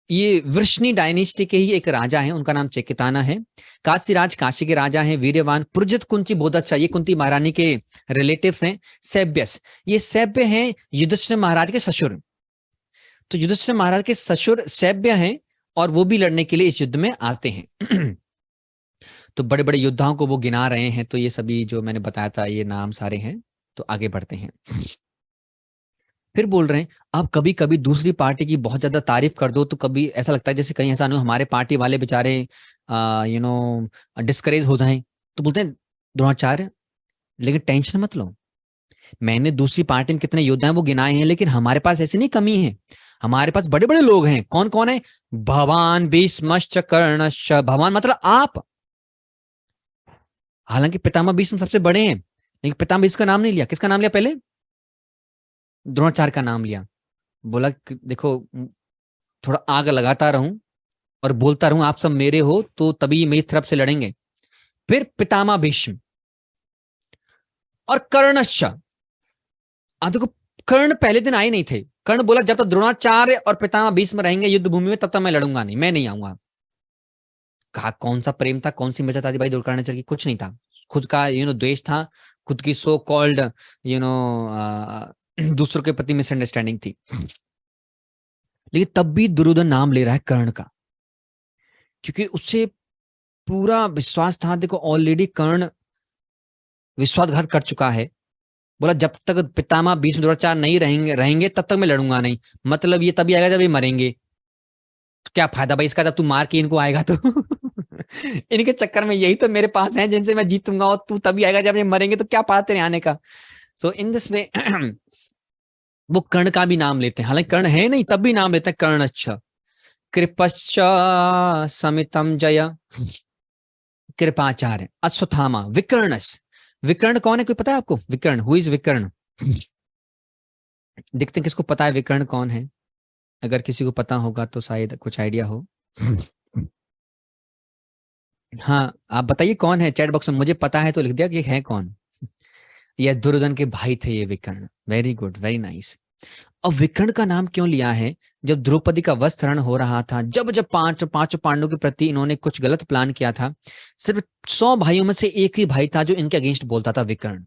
ये वृष्णि डायनेस्टी के ही एक राजा हैं, उनका नाम चेकिताना है। काशीराज काशी के राजा हैं, वीर्यवान। पुरजत कुंती बहुत अच्छा, ये कुंती महारानी के रिलेटिव्स हैं। सैब्यस, ये सैब्य हैं युधिष्ठिर महाराज के ससुर। तो युधिष्ठिर महाराज के ससुर सैब्य हैं और वो भी लड़ने के लिए इस युद्ध में आते हैं। तो बड़े बड़े योद्धाओं को वो गिना रहे हैं। तो ये सभी जो मैंने बताया था ये नाम सारे हैं। तो आगे बढ़ते हैं। फिर बोल रहे हैं अब कभी कभी दूसरी पार्टी की बहुत ज्यादा तारीफ कर दो तो कभी ऐसा लगता है जैसे कहीं ऐसा नहीं हमारे पार्टी वाले बेचारे डिस्करेज हो जाएं। तो बोलते हैं द्रोणाचार्य, लेकिन टेंशन मत लो, मैंने दूसरी पार्टी में कितने योद्धा हैं वो गिनाए हैं, लेकिन हमारे पास ऐसी नहीं कमी है। हमारे पास बड़े बड़े लोग हैं। कौन कौन है? भवान भीष्मश्च कर्णश्च। भवान मतलब आप। हालांकि पितामह भीष्म सबसे बड़े हैं, लेकिन पितामह भीष्म का नाम नहीं लिया। किसका नाम लिया पहले? द्रोणाचार्य का नाम लिया। बोला देखो थोड़ा आग लगाता रहूं और बोलता रहूं आप सब मेरे हो तो तभी मेरी तरफ से लड़ेंगे। फिर पितामह भीष्म और कर्णश्च। देखो कर्ण पहले दिन आए नहीं थे। कर्ण बोला जब तक द्रोणाचार्य और पितामह भीष्म रहेंगे युद्ध भूमि में तब तक मैं लड़ूंगा नहीं, मैं नहीं आऊंगा। कहा कौन सा प्रेम था, कौन सी मित्रता थी भाई द्रोणाचार्य की? कुछ नहीं था। खुद का द्वेष था, खुद की सो कॉल्ड यू नो दूसरों के प्रति मिसअंडरस्टैंडिंग थी। लेकिन तब भी दुर्योधन नाम ले रहा है कर्ण का, क्योंकि उससे पूरा विश्वास था। देखो ऑलरेडी कर्ण विश्वासघात कर चुका है। बोला जब तक पितामह भीष्म द्रोणाचार्य नहीं रहेंगे तब तक मैं लड़ूंगा नहीं। मतलब ये तभी आएगा जब ये मरेंगे। तो क्या फायदा भाई इसका जब तू मार के इनको आएगा तो। इनके चक्कर में यही तो मेरे पास है जिनसे मैं जीतूंगा, और तू तभी आएगा जब ये मरेंगे, तो क्या पाता तेरे आने का। सो इन दिस वे वो कर्ण का भी नाम लेते हैं, हालांकि कर्ण है नहीं तब भी नाम लेते हैं कर्ण। अच्छा, कृपश्च समितम जय, कृपाचार्य, अश्वत्थामा, विकर्णस। विकर्ण कौन है, कोई पता है आपको? विकर्ण, हु इज विकर्ण? देखते हैं किसको पता है विकर्ण कौन है। अगर किसी को पता होगा तो शायद कुछ आइडिया हो। हाँ आप बताइए कौन है चैट बॉक्स में। मुझे पता है तो लिख दिया कि है कौन। ये दुर्योधन के भाई थे ये विकर्ण। Very good, very nice. अब विकर्ण का नाम क्यों लिया है? जब द्रौपदी का वस्त्र हरण हो रहा था, जब जब पांचों पांडवों के प्रति इन्होंने कुछ गलत प्लान किया था, सिर्फ 100 भाइयों में से एक ही भाई था जो इनके अगेंस्ट बोलता था, विकर्ण।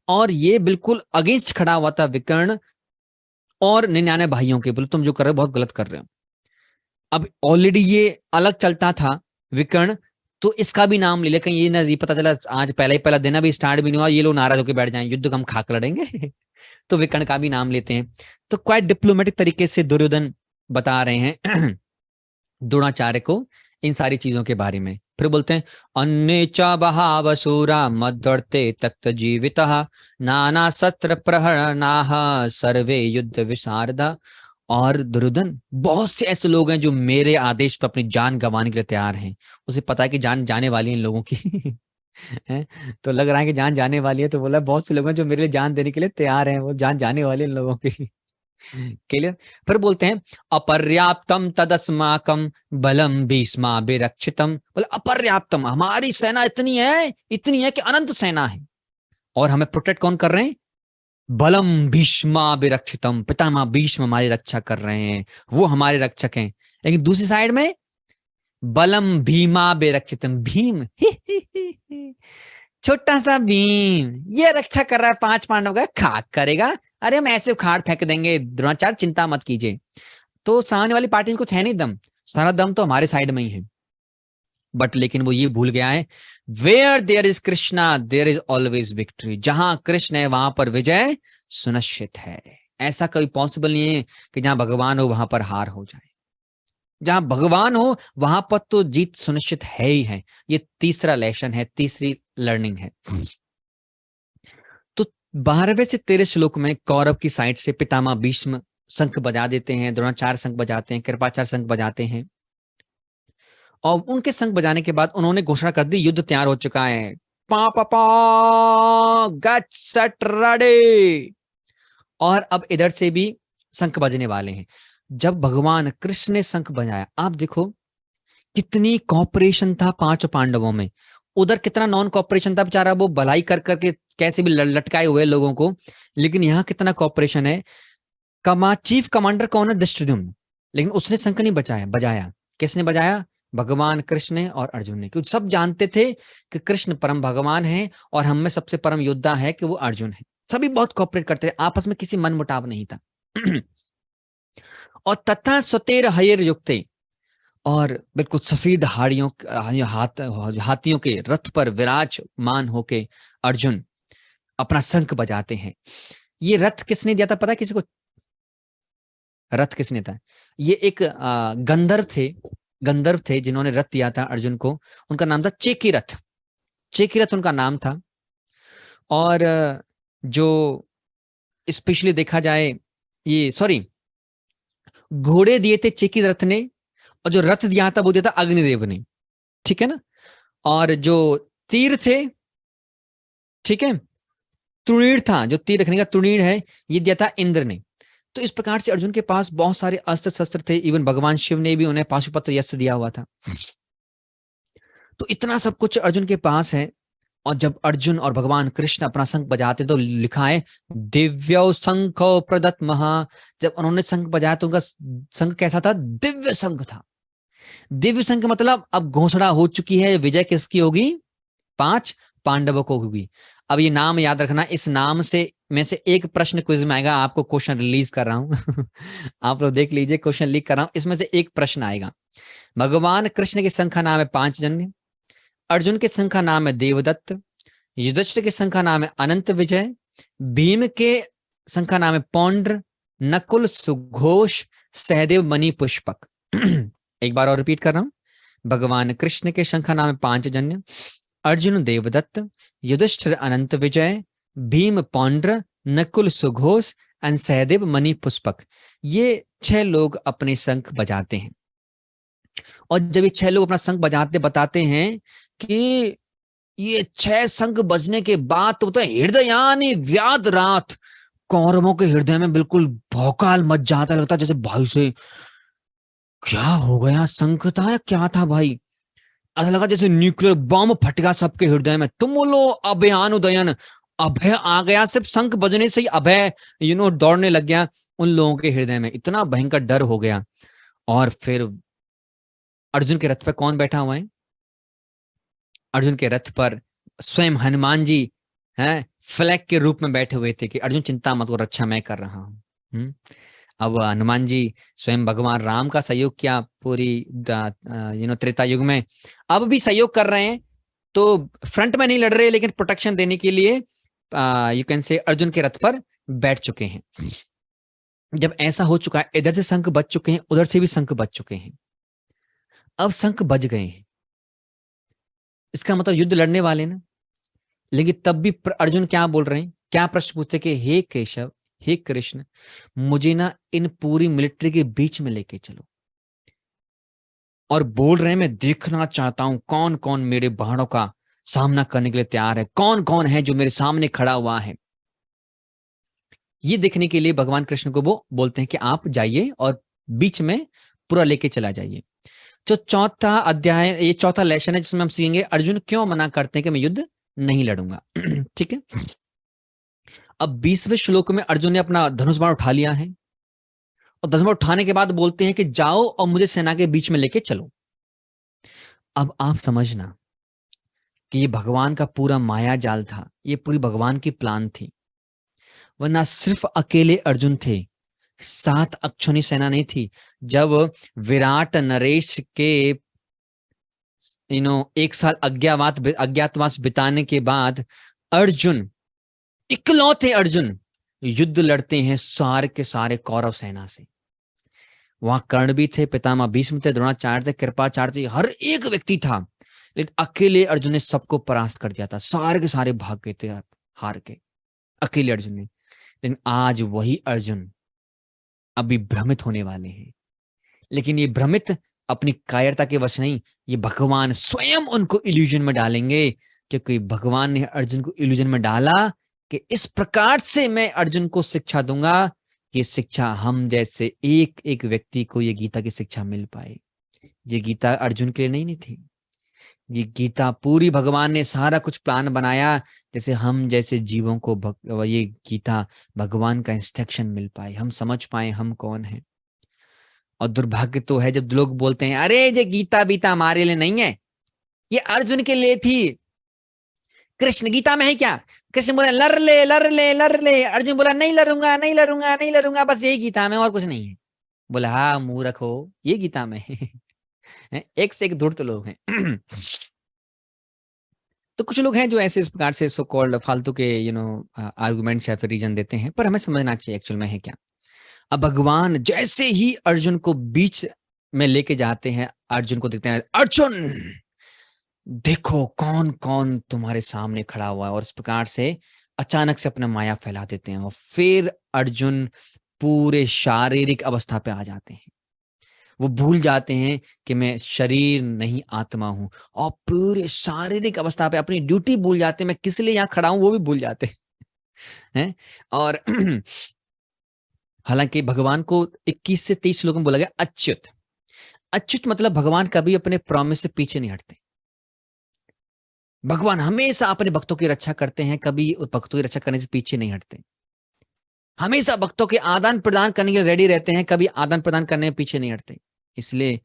और ये बिल्कुल अगेंस्ट खड़ा हुआ था विकर्ण और 99 भाइयों के, बोले तुम जो कर रहे हो बहुत गलत कर रहे हो। अब ऑलरेडी ये अलग चलता था विकर्ण, तो इसका भी नाम ले ले, कहीं ये ना ये पता चला आज पहला ही पहला दिन अभी स्टार्ट भी नहीं हुआ, ये लोग नाराज होकर बैठ जाएं, युद्ध हम खाक लड़ेंगे। तो विकर्ण का भी नाम लेते हैं। तो क्वाइट डिप्लोमेटिक तरीके से दुर्योधन बता रहे हैं द्रोणाचार्य को इन सारी चीजों के बारे में। फिर बोलते हैं अन्य च बहावसूरा मदर्ते तक्त जीवित नाना सत्र प्रहरणाः सर्वे युद्ध विशारदा। और दुर्योधन बहुत से ऐसे लोग हैं जो मेरे आदेश पर अपनी जान गंवाने के लिए तैयार हैं। उसे पता है कि जान जाने वाली है इन लोगों की। है? तो लग रहा है कि जान जाने वाली है, तो बोला बहुत से लोग हैं जो मेरे लिए जान देने के लिए तैयार हैं, वो जान जाने वाली है इन लोगों की। क्लियर। फिर बोलते हैं अपर्याप्तम तदस्माकम बलम भीष्मा विरक्षितम। बोले अपर्याप्तम, हमारी सेना इतनी है कि अनंत सेना है, और हमें प्रोटेक्ट कौन कर रहे हैं? बलम भीष्मा विरक्षितम, पितामह भीष्म हमारी रक्षा कर रहे हैं, वो हमारे रक्षक हैं। लेकिन दूसरी साइड में बलम भीमा विरक्षितम, भीम छोटा सा भीम ये रक्षा कर रहा है 5 पांडवों का, खाक करेगा, अरे हम ऐसे उखाड़ फेंक देंगे, द्रोणाचार्य चिंता मत कीजिए। तो सामने वाली पार्टी में कुछ है नहीं दम, सारा दम तो हमारे साइड में ही है। बट लेकिन वो ये भूल गया है, where there is Krishna there is always victory. जहां कृष्ण है वहां पर विजय सुनिश्चित है। ऐसा कभी पॉसिबल नहीं है कि जहां भगवान हो वहां पर हार हो जाए। जहां भगवान हो वहां पर तो जीत सुनिश्चित है ही है। ये तीसरा लेसन है, तीसरी लर्निंग है। तो 12वें से 13 श्लोक में कौरव की साइड से पितामह भीष्म शंख बजा देते हैं, द्रोणाचार्य शंख बजाते हैं, कृपाचार्य शंख बजाते हैं। और उनके शंख बजाने के बाद उन्होंने घोषणा कर दी युद्ध तैयार हो चुका है, पा पा पा, गेट सेट रेडी। और अब इधर से भी शंख बजने वाले हैं। जब भगवान कृष्ण ने शंख बजाया, आप देखो कितनी कॉपरेशन था पांच पांडवों में। उधर कितना नॉन कॉपरेशन था, बेचारा वो भलाई कर करके कैसे भी लटकाए हुए लोगों को, लेकिन यहाँ कितना कॉपरेशन है। चीफ कमांडर कौन है? धृष्टद्युम्न, लेकिन उसने शंख नहीं बजाया। किसने बजाया? भगवान कृष्ण ने और अर्जुन ने, क्योंकि सब जानते थे कि कृष्ण परम भगवान है और हम में सबसे परम योद्धा है कि वो अर्जुन है। सभी बहुत कॉपरेट करते थे, आपस में किसी मन मुटाव नहीं था। और तथा सतेर हयर युक्ते, और बिल्कुल सफेद हाथियों के रथ पर विराजमान होके अर्जुन अपना शंख बजाते हैं। ये रथ किसने दिया था पता है किसी को? रथ किसने था? ये एक गंधर्व थे जिन्होंने रथ दिया था अर्जुन को। उनका नाम था चेकी रथ। चेकी रथ उनका नाम था। और जो स्पेशली देखा जाए, ये सॉरी, घोड़े दिए थे चेकी रथ ने, और जो रथ दिया था वो दिया था अग्निदेव ने, ठीक है ना। और जो तीर थे, ठीक है, तुणीर था, जो तीर रखने का तुणीर है, ये दिया था इंद्र ने। तो इस प्रकार से अर्जुन के पास बहुत सारे अस्त्र शस्त्र थे। इवन भगवान शिव ने भी उन्हें पाशुपत्र यस्त्र दिया हुआ था। तो इतना सब कुछ अर्जुन के पास है। और जब अर्जुन और भगवान कृष्ण अपना शंख बजाते तो लिखा है दिव्यो शंखो प्रदत्त महा। जब उन्होंने शंख बजाया तो उनका शंख कैसा था? दिव्य शंख था। दिव्य शंख मतलब अब घोषणा हो चुकी है, विजय किसकी होगी? पांच पांडवों को होगी। अब ये नाम याद रखना, इस नाम से में से एक प्रश्न क्विज में आएगा। आपको क्वेश्चन रिलीज कर रहा हूं। आप लोग देख लीजिए, क्वेश्चन लीक कर रहा हूं, इसमें से एक प्रश्न आएगा। भगवान कृष्ण के शंख का नाम है पांच जन्य, अर्जुन के शंख का नाम है देवदत्त, युधिष्ठिर के शंख का नाम है अनंत विजय, भीम के शंख का नाम है पौंड्र, नकुल सुघोष, सहदेव मणि पुष्पक। एक बार और रिपीट कर रहा हूं। भगवान कृष्ण के शंख का नाम है पांच जन्य, अर्जुन देवदत्त, युधिष्ठिर अनंत विजय, भीम पौंड्र, नकुल सुघोष एंड सहदेव मणि पुष्पक। ये 6 लोग अपने शंख बजाते हैं। और जब ये 6 लोग अपना शंख बजाते बताते हैं कि ये 6 शंख बजने के बाद तो हृदयानि व्याद रात, कौरवों के हृदय में बिल्कुल भौकाल मच जाता, लगता जैसे भाई से क्या हो गया, शंख था या क्या था भाई। ऐसा लगा जैसे न्यूक्लियर बम फट गया सबके हृदय में। तुम बोलो अभयान उदयन, अभय आ गया। सिर्फ शंख बजने से ही अभय दौड़ने लग गया उन लोगों के हृदय में, इतना भयंकर डर हो गया। और फिर अर्जुन के रथ पर कौन बैठा हुआ है? अर्जुन के रथ पर स्वयं हनुमान जी हैं, फ्लैग के रूप में बैठे हुए थे कि अर्जुन चिंता मत करो, रक्षा मैं कर रहा हूं। अब हनुमान जी स्वयं भगवान राम का सहयोग किया पूरी त्रेता युग में, अब भी सहयोग कर रहे हैं। तो फ्रंट में नहीं लड़ रहे, लेकिन प्रोटेक्शन देने के लिए यू कैन से अर्जुन के रथ पर बैठ चुके हैं। जब ऐसा हो चुका है, इधर से शंख बज चुके हैं, उधर से भी शंख बज चुके हैं, अब शंख बज गए हैं, इसका मतलब युद्ध लड़ने वाले ना। लेकिन तब भी अर्जुन क्या बोल रहे हैं, क्या प्रश्न पूछते कि हे केशव, हे कृष्ण, मुझे ना इन पूरी मिलिट्री के बीच में लेके चलो। और बोल रहे हैं मैं देखना चाहता हूं कौन कौन मेरे बाणों का सामना करने के लिए तैयार है, कौन कौन है जो मेरे सामने खड़ा हुआ है। ये देखने के लिए भगवान कृष्ण को वो बोलते हैं कि आप जाइए और बीच में पूरा लेके चला जाइए। जो चौथा अध्याय, ये चौथा लेसन है जिसमें हम सीखेंगे अर्जुन क्यों मना करते हैं कि मैं युद्ध नहीं लड़ूंगा। ठीक है। अब 20वें श्लोक में अर्जुन ने अपना धनुष बाण उठा लिया है, और धनुष बाण उठाने के बाद बोलते हैं कि जाओ और मुझे सेना के बीच में लेके चलो। अब आप समझना कि ये भगवान का पूरा माया जाल था, ये पूरी भगवान की प्लान थी। वरना सिर्फ अकेले अर्जुन थे, 7 अक्षौणी सेना नहीं थी। जब विराट नरेश के 1 साल अज्ञातवास बिताने के बाद अर्जुन, इकलौते अर्जुन युद्ध लड़ते हैं सारे के सारे कौरव सेना से। वहां कर्ण भी थे, पितामह भीष्म थे, द्रोणाचार्य थे, कृपाचार्य थे, हर एक व्यक्ति था। लेकिन अकेले अर्जुन ने सबको परास्त कर दिया था, सारे के सारे भाग गए थे हार के, अकेले अर्जुन ने। लेकिन आज वही अर्जुन अभी भ्रमित होने वाले हैं, लेकिन ये भ्रमित अपनी कायरता के वश नहीं, ये भगवान स्वयं उनको इल्यूजन में डालेंगे, क्योंकि भगवान ने अर्जुन को इल्यूजन में डाला कि इस प्रकार से मैं अर्जुन को शिक्षा दूंगा, ये शिक्षा हम जैसे एक एक व्यक्ति को ये गीता की शिक्षा मिल पाए। ये गीता अर्जुन के लिए नहीं थी, ये गीता पूरी भगवान ने सारा कुछ प्लान बनाया, जैसे हम जैसे जीवों को ये गीता भगवान का इंस्ट्रक्शन मिल पाए, हम समझ पाए हम कौन है। और दुर्भाग्य तो है जब लोग बोलते हैं अरे ये गीता बीता हमारे लिए नहीं है, ये अर्जुन के लिए थी, कृष्ण गीता में है क्या? कृष्ण बोला लड़ ले लड़ ले लड़ ले, अर्जुन बोला नहीं लड़ूंगा नहीं लड़ूंगा नहीं लड़ूंगा, बस यही गीता में और कुछ नहीं है। बोला हाँ मूर्ख हो, ये गीता में है। एक से एक धूर्त लोग हैं। तो कुछ लोग हैं जो ऐसे इस प्रकार से सो कॉल्ड फालतू के आर्गुमेंट्स या फिर रीजन देते हैं, पर हमें समझना चाहिए एक्चुअल में है क्या। अब भगवान जैसे ही अर्जुन को बीच में लेके जाते हैं, अर्जुन को देखते हैं, अर्जुन देखो कौन कौन तुम्हारे सामने खड़ा हुआ है, और इस प्रकार से अचानक से अपना माया फैला देते हैं, और फिर अर्जुन पूरे शारीरिक अवस्था पे आ जाते हैं। वो भूल जाते हैं कि मैं शरीर नहीं आत्मा हूं, और पूरे शारीरिक अवस्था पे अपनी ड्यूटी भूल जाते हैं, मैं किस लिए यहाँ खड़ा हूं वो भी भूल जाते हैं। और हालांकि भगवान को 21 से 23 श्लोक में बोला गया अच्युत। अच्युत मतलब भगवान कभी अपने प्रॉमिस से पीछे नहीं हटते। भगवान हमेशा अपने भक्तों की रक्षा करते हैं, कभी उस भक्तों की रक्षा करने से पीछे नहीं हटते। हमेशा भक्तों के आदान प्रदान करने के लिए रेडी रहते हैं, कभी आदान प्रदान करने में पीछे नहीं हटते। इसलिए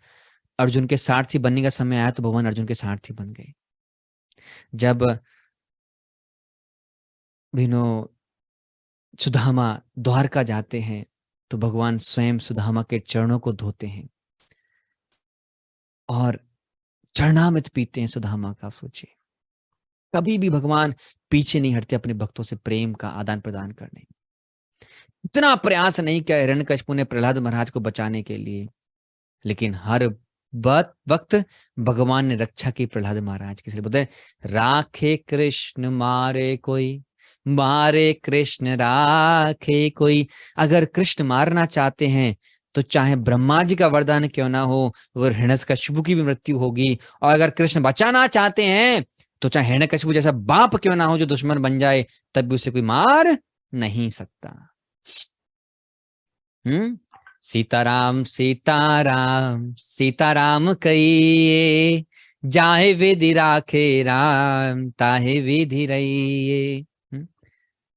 अर्जुन के सारथी बनने का समय आया तो भगवान अर्जुन के सारथी बन गए। जब सुदामा द्वारका जाते हैं तो भगवान स्वयं सुदामा के चरणों को धोते हैं और चरणामृत पीते हैं सुदामा का। सोचिए, कभी भी भगवान पीछे नहीं हटते अपने भक्तों से प्रेम का आदान प्रदान करने। इतना प्रयास नहीं किया हिरण्यकशिपु ने प्रहलाद महाराज को बचाने के लिए, लेकिन हर वक्त भगवान ने रक्षा की प्रहलाद महाराज की। इसलिए बोलते हैं राखे कृष्ण मारे कोई, मारे कृष्ण राखे कोई। अगर कृष्ण मारना चाहते हैं तो चाहे ब्रह्मा जी का वरदान क्यों ना हो, वो हिरण्यकशिपु की भी मृत्यु होगी। और अगर कृष्ण बचाना चाहते हैं तो चाहे हिरण्यकशिपु जैसा बाप क्यों ना हो जो दुश्मन बन जाए, तब भी उसे कोई मार नहीं सकता। सीताराम सीताराम सीताराम कहिए, जाहे विधि राखे राम ताहे विधि रहिए।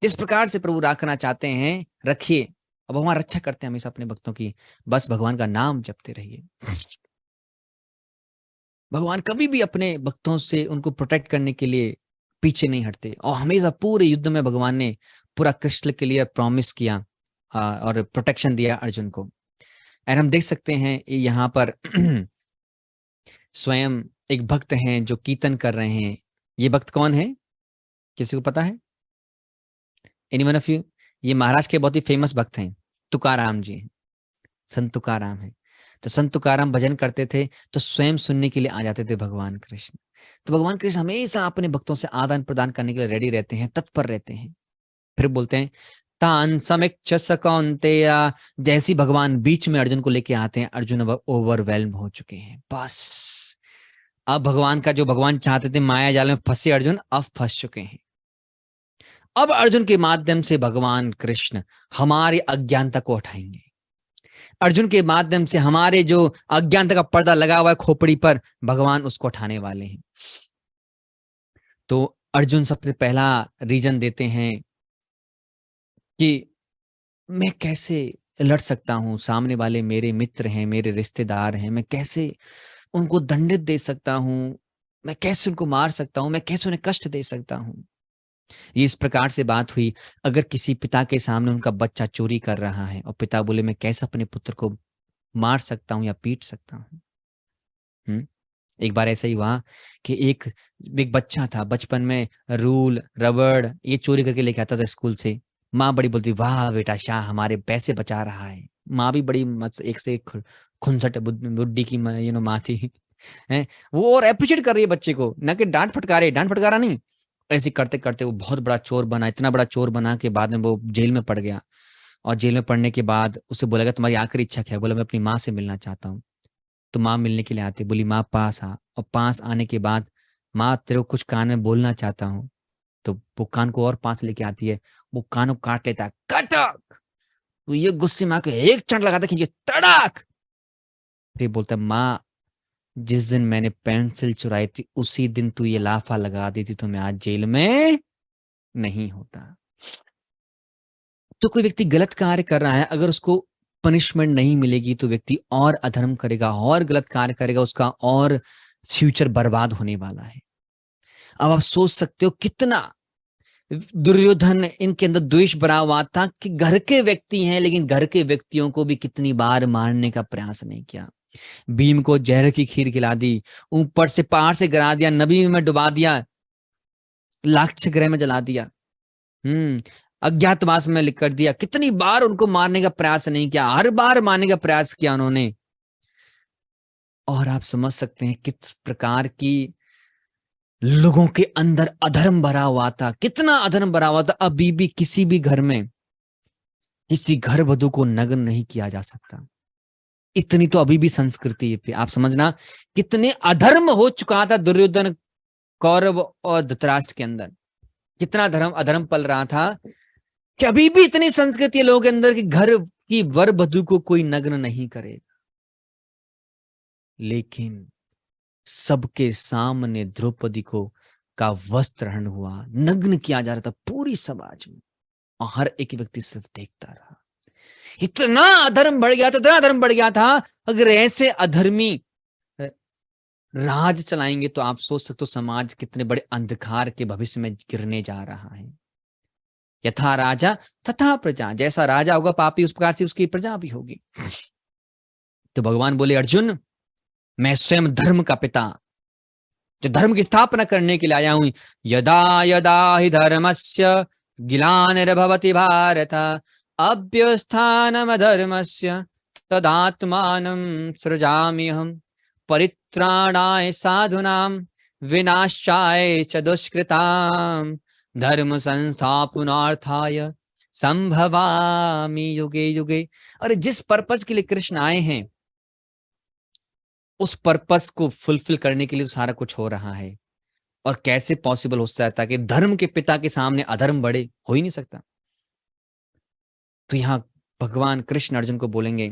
जिस प्रकार से प्रभु रखना चाहते हैं रखिए, अब भगवान रक्षा करते हैं हमेशा अपने भक्तों की, बस भगवान का नाम जपते रहिए। भगवान कभी भी अपने भक्तों से उनको प्रोटेक्ट करने के लिए पीछे नहीं हटते, और हमेशा पूरे युद्ध में भगवान ने पूरा कृष्ण के लिए प्रॉमिस किया और प्रोटेक्शन दिया अर्जुन को। और हम देख सकते हैं यहाँ पर स्वयं एक भक्त हैं जो कीर्तन कर रहे हैं। ये भक्त कौन है, किसी को पता है? Anyone of you? ये महाराष्ट्र के बहुत ही फेमस भक्त हैं, तुकाराम जी हैं, संत तुकाराम है। तो संत तुकाराम भजन करते थे तो स्वयं सुनने के लिए आ जाते थे भगवान कृष्ण। तो भगवान कृष्ण हमेशा अपने भक्तों से आदान प्रदान करने के लिए रेडी रहते हैं, तत्पर रहते हैं। फिर बोलते हैं तान समीक्ष कौन्तेय, जैसी भगवान बीच में अर्जुन को लेके आते हैं, अर्जुन अब ओवरवेल्म हो चुके हैं। बस अब भगवान का जो भगवान चाहते थे माया जाल में फंसे अर्जुन, अब फंस चुके हैं। अब अर्जुन के माध्यम से भगवान कृष्ण हमारी अज्ञानता को हटाएंगे। अर्जुन के माध्यम से हमारे जो अज्ञानता का पर्दा लगा हुआ है खोपड़ी पर, भगवान उसको उठाने वाले हैं। तो अर्जुन सबसे पहला रीजन देते हैं कि मैं कैसे लड़ सकता हूं, सामने वाले मेरे मित्र हैं, मेरे रिश्तेदार हैं, मैं कैसे उनको दंडित दे सकता हूं, मैं कैसे उनको मार सकता हूं, मैं कैसे उन्हें कष्ट दे सकता हूं। ये इस प्रकार से बात हुई, अगर किसी पिता के सामने उनका बच्चा चोरी कर रहा है और पिता बोले मैं कैसे अपने पुत्र को मार सकता हूं या पीट सकता हूं। एक बार ऐसा ही हुआ कि एक बच्चा था, बचपन में रूल रबड़ ये चोरी करके लेके आता था स्कूल से। माँ बड़ी बोलती वाह बेटा शाह हमारे पैसे बचा रहा है। माँ भी बड़ी एक से एक खुनसट बुड्ढी की माँ थी है। वो और अप्रिशिएट कर रही है बच्चे को, ना कि डांट फटकारा नहीं। ऐसे करते करते वो बहुत बड़ा चोर बना, इतना बड़ा चोर बना कि बाद में वो जेल में पड़ गया। और जेल में पड़ने के बाद उससे बोला गया तुम्हारी आखिरी इच्छा क्या है? बोला मैं अपनी माँ से मिलना चाहता हूँ। तो माँ मिलने के लिए आती, बोली माँ पास आ, और पास आने के बाद माँ तेरे को कुछ कान में बोलना चाहता हूँ। तो वो कान को और पास लेके आती है, वो कान को काट लेता है, कटक। तो ये गुस्से में आके एक चंड लगाता है कि ये तड़ाक। फिर बोलता है माँ जिस दिन मैंने पेंसिल चुराई थी उसी दिन तू ये लाफा लगा दी थी तो मैं आज जेल में नहीं होता। तो कोई व्यक्ति गलत कार्य कर रहा है, अगर उसको पनिशमेंट नहीं मिलेगी तो व्यक्ति और अधर्म करेगा और गलत कार्य करेगा, उसका और फ्यूचर बर्बाद होने वाला है। अब आप सोच सकते हो कितना दुर्योधन इनके अंदर द्वेष भरा हुआ था कि घर के व्यक्ति हैं लेकिन घर के व्यक्तियों को भी कितनी बार मारने का प्रयास नहीं किया। भीम को जहर की खीर खिला दी, ऊपर से पहाड़ से गिरा दिया, नदी में डुबा दिया, लाक्षागृह ग्रह में जला दिया, अज्ञातवास में लिख कर दिया। कितनी बार उनको मारने का प्रयास नहीं किया, हर बार मारने का प्रयास किया उन्होंने। और आप समझ सकते हैं किस प्रकार की लोगों के अंदर अधर्म भरा हुआ था, कितना अधर्म भरा हुआ था। अभी भी किसी भी घर में किसी घर वधू को नग्न नहीं किया जा सकता, इतनी तो अभी भी संस्कृति है। आप समझना कितने अधर्म हो चुका था दुर्योधन, कौरव और धृतराष्ट्र के अंदर, कितना धर्म अधर्म पल रहा था कि अभी भी इतनी संस्कृति है लोगों के अंदर कि घर की वर वधू को कोई नग्न नहीं करेगा। लेकिन सबके सामने द्रौपदी को का वस्त्र हरण हुआ, नग्न किया जा रहा था पूरी समाज में, और हर एक व्यक्ति सिर्फ देखता रहा। इतना अधर्म बढ़ गया था, इतना अधर्म बढ़ गया था। अगर ऐसे अधर्मी राज चलाएंगे तो आप सोच सकते हो समाज कितने बड़े अंधकार के भविष्य में गिरने जा रहा है। यथा राजा तथा प्रजा, जैसा राजा होगा पापी उस प्रकार से उसकी प्रजा भी होगी। तो भगवान बोले अर्जुन मैं स्वयं धर्म का पिता, जो धर्म की स्थापना करने के लिए आया हूं। यदा यदा हि धर्मस्य ग्लानिर्भवति भारत अभ्युत्थानमधर्मस्य तदात्मानं सृजामि अहम् परित्राणाय साधूनां विनाशाय च दुष्कृतां धर्म संस्थापनार्थाय संभवामि युगे युगे। अरे जिस पर्पस के लिए कृष्ण आए हैं उस पर्पस को फुलफिल करने के लिए तो सारा कुछ हो रहा है। और कैसे पॉसिबल हो सकता है कि धर्म के पिता के सामने अधर्म बढ़े? हो ही नहीं सकता। तो यहां भगवान कृष्ण अर्जुन को बोलेंगे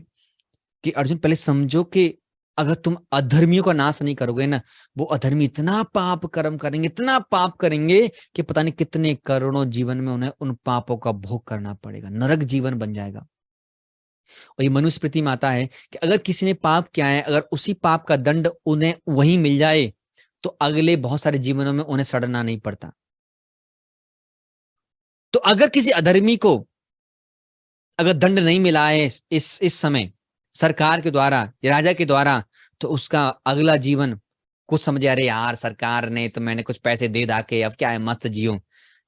कि अर्जुन पहले समझो कि अगर तुम अधर्मियों का नाश नहीं करोगे ना, वो अधर्मी इतना पाप कर्म करेंगे, इतना पाप करेंगे कि पता नहीं कितने करोड़ों जीवन में उन्हें उन पापों का भोग करना पड़ेगा, नरक जीवन बन जाएगा। और ये मनुस्मृति में आता है कि अगर किसी ने पाप किया है, अगर उसी पाप का दंड उन्हें वहीं मिल जाए तो अगले बहुत सारे जीवनों में उन्हें सड़ना नहीं पड़ता। तो अगर किसी अधर्मी को अगर दंड नहीं मिला है इस समय सरकार के द्वारा या राजा के द्वारा, तो उसका अगला जीवन कुछ समझे, अरे यार सरकार ने तो मैंने कुछ पैसे दे दा के अब क्या है मस्त जियो।